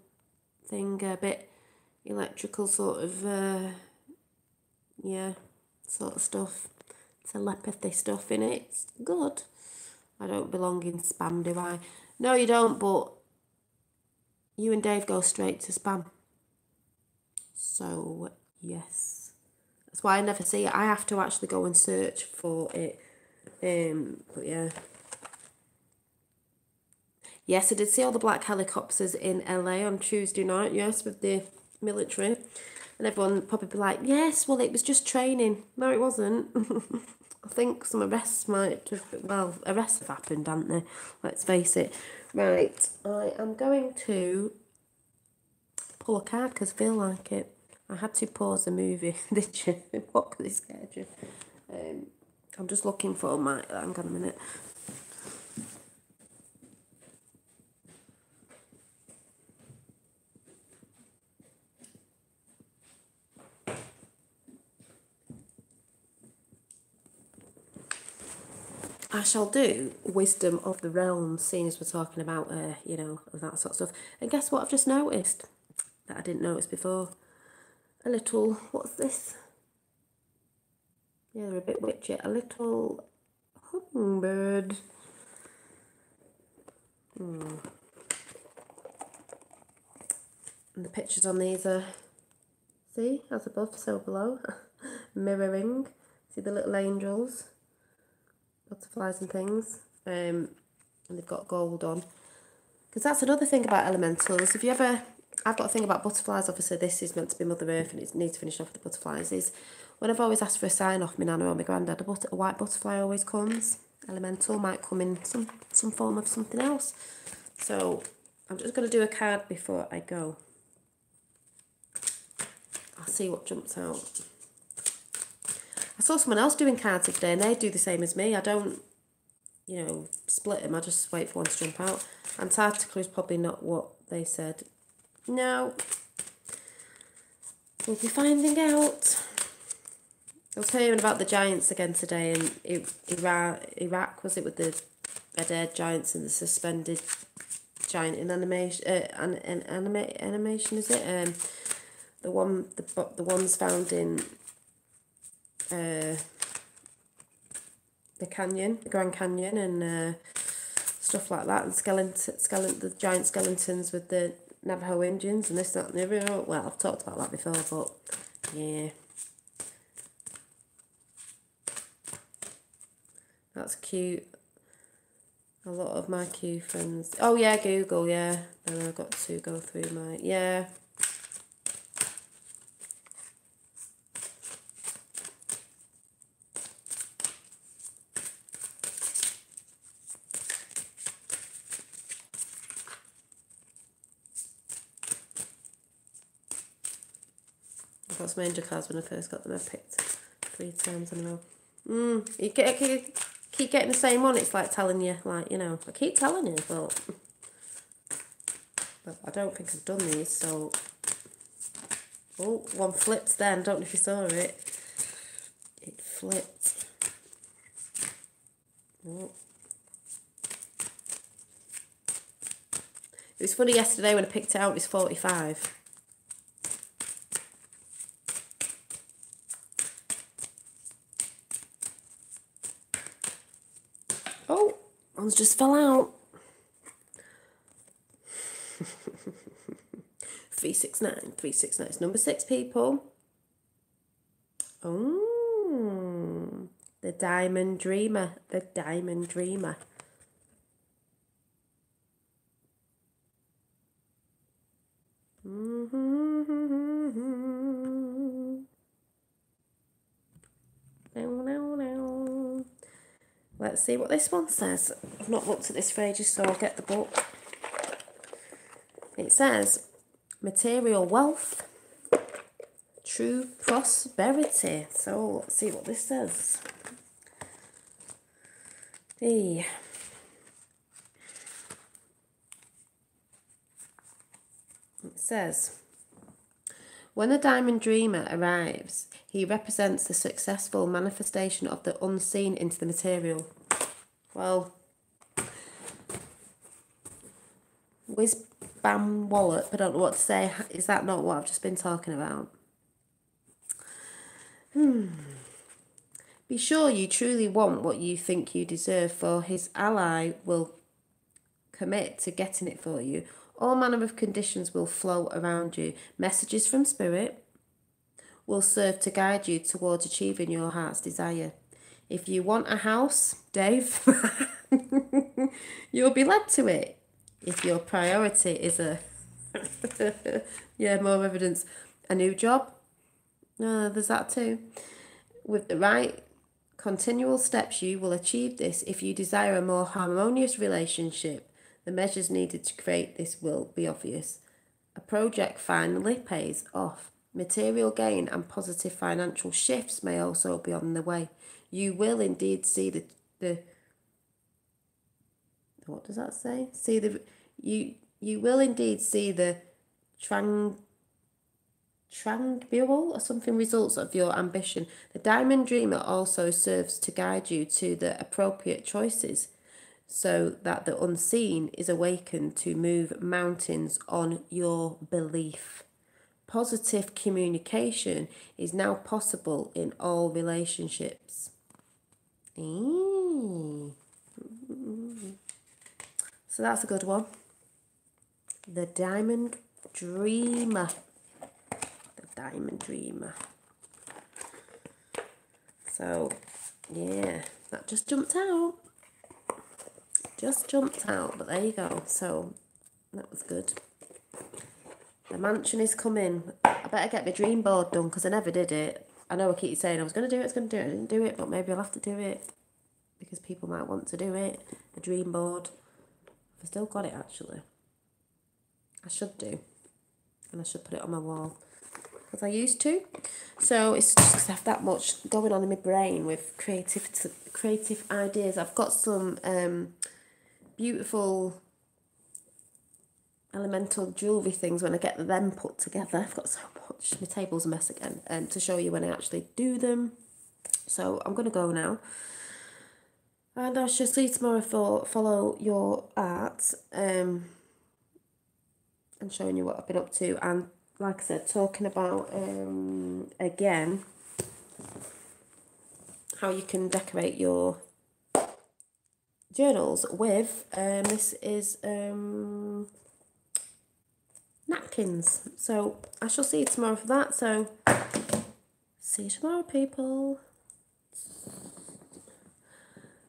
thing, a bit electrical sort of, yeah, sort of stuff. Telepathy stuff in it. It's good. I don't belong in spam, do I? No, you don't, but you and Dave go straight to spam. So, yes. That's why I never see it. I have to actually go and search for it. But yeah. Yes, I did see all the black helicopters in LA on Tuesday night, yes, with the military. And everyone probably be like, yes, well, it was just training. No, it wasn't. I think some arrests might have, well, arrests have happened, haven't they? Let's face it. Right, I am going to pull a card because I feel like it. I had to pause the movie, did you? What could it scared you? I'm just looking for my, hang on a minute. I shall do Wisdom of the Realms, seeing as we're talking about, you know, that sort of stuff. And guess what I've just noticed that I didn't notice before? A little, what's this? Yeah, they're a bit witchy. A little hummingbird. And the pictures on these are, see, as above, so below. Mirroring. See the little angels? Butterflies and things. And they've got gold on. Because that's another thing about elementals. If you ever, I've got a thing about butterflies, obviously this is meant to be Mother Earth and it needs to finish off the butterflies, is when I've always asked for a sign off my nana or my granddad, a white butterfly always comes. Elemental might come in some form of something else. So I'm just going to do a card before I go. I'll see what jumps out. I saw someone else doing cards today and they do the same as me. I don't, you know, split them. I just wait for one to jump out. Antarctica is probably not what they said. No. We'll be finding out. I was hearing about the giants again today in Iraq, was it, with the red-haired giants and the suspended giant in animation, animation, is it? The ones found in the canyon, the Grand Canyon, and stuff like that, and the giant skeletons with the Navajo Indians and this, that, and the other. Well, I've talked about that before, but yeah, that's cute. A lot of my Q friends. Oh yeah, Google, yeah. Then I've got to go through my, yeah. I got some angel cards when I first got them. I picked 3 times in a row. You keep getting the same one. It's like telling you, like, you know, I keep telling you, but I don't think I've done these, so. Oh, one flipped then. Don't know if you saw it. It flipped. Oh. It was funny yesterday when I picked it out, it was 45. Oh, one's just fell out. 369, 369. It's number 6, people. Oh, the Diamond Dreamer. The Diamond Dreamer. Let's see what this one says. I've not looked at this for ages, so I'll get the book. It says material wealth, true prosperity. So let's see what this says. Hey. It says, when the diamond dreamer arrives, he represents the successful manifestation of the unseen into the material. Well, whiz bam wallop, I don't know what to say. Is that not what I've just been talking about? Be sure you truly want what you think you deserve, for his ally will commit to getting it for you. All manner of conditions will flow around you. Messages from spirit will serve to guide you towards achieving your heart's desire. If you want a house, Dave, you'll be led to it. If your priority is more evidence, a new job, there's that too. With the right continual steps, you will achieve this. If you desire a more harmonious relationship, the measures needed to create this will be obvious. A project finally pays off. Material gain and positive financial shifts may also be on the way. You will indeed see the what does that say? You will indeed see the tranquil or something results of your ambition. The diamond dreamer also serves to guide you to the appropriate choices, so that the unseen is awakened to move mountains on your belief. Positive communication is now possible in all relationships. So that's a good one. The Diamond Dreamer. The Diamond Dreamer. So, yeah, that just jumped out. But there you go. So, that was good. The mansion is coming. I better get my dream board done because I never did it. I know I keep saying I was going to do it, I didn't do it, but maybe I'll have to do it because people might want to do it. A dream board. I've still got it actually. I should do. And I should put it on my wall because I used to. So it's just because I have that much going on in my brain with creative ideas. I've got some beautiful elemental jewellery things when I get them put together. I've got so much. My table's a mess again. To show you when I actually do them. So I'm going to go now. And I shall see you tomorrow for Follow Your Art. And showing you what I've been up to. And like I said, talking about, again, how you can decorate your journals with, this is napkins. So I shall see you tomorrow for that. So see you tomorrow, people.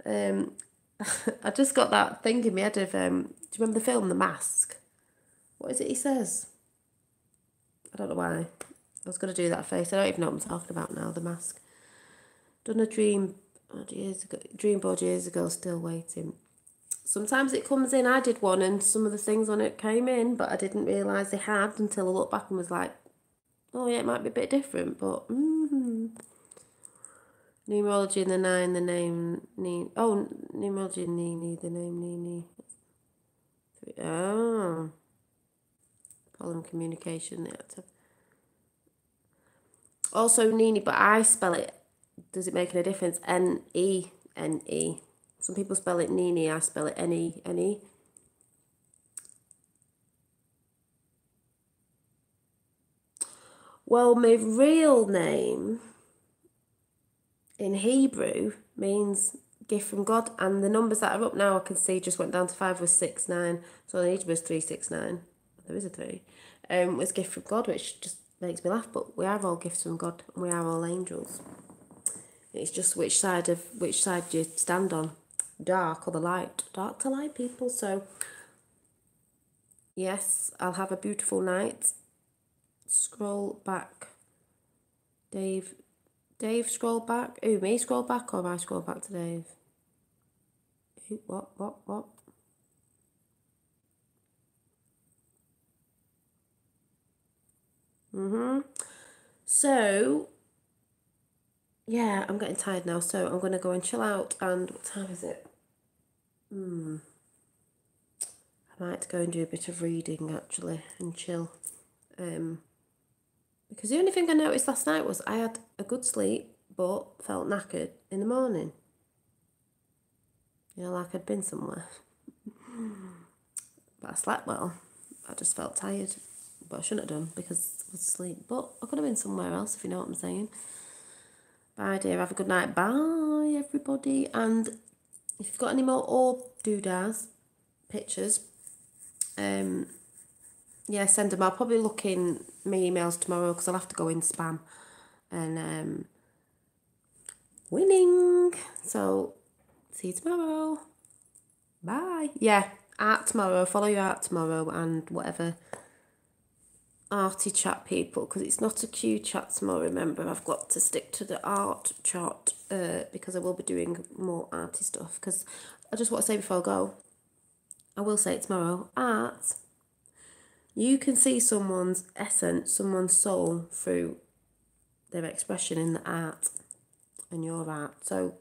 I just got that thing in my head of, do you remember the film The Mask? What is it he says? I don't know why. I was going to do that face. I don't even know what I'm talking about now, The Mask. Done a dream board years ago, still waiting. Sometimes it comes in. I did one and some of the things on it came in, but I didn't realise they had until I looked back and was like, oh yeah, it might be a bit different, but numerology in the 9, the name Nini. Oh, numerology in Nini, the name Nini. Oh. Column communication. Also Nini, but I spell it. Does it make any difference? N-E-N-E. Some people spell it Nini, I spell it N-E-N-E. Well, my real name in Hebrew means gift from God, and the numbers that are up now I can see just went down to 5 was 6, 9. So in Hebrew was 369. There is a 3. Was gift from God, which just makes me laugh, but we are all gifts from God and we are all angels. It's just which side you stand on, dark or the light. Dark to light, people. So yes, I'll have a beautiful night. Scroll back. Dave, scroll back. Ooh, me scroll back or I scroll back to Dave? Ooh, what? So, yeah, I'm getting tired now, so I'm going to go and chill out. And what time is it? I might go and do a bit of reading, actually, and chill. Because the only thing I noticed last night was I had a good sleep, but felt knackered in the morning. You know, like I'd been somewhere. But I slept well. I just felt tired. But I shouldn't have done because I was asleep. But I could have been somewhere else, if you know what I'm saying. Bye, dear. Have a good night. Bye, everybody. And if you've got any more orb doodahs, pictures, yeah, send them. I'll probably look in my emails tomorrow because I'll have to go in spam. And winning. So, see you tomorrow. Bye. Yeah, art tomorrow. Follow your art tomorrow and whatever arty chat people, because it's not a Q chat tomorrow. Remember, I've got to stick to the art chat because I will be doing more arty stuff. Because I just want to say before I go, I will say it tomorrow. Art, you can see someone's essence, someone's soul through their expression in the art and your art. So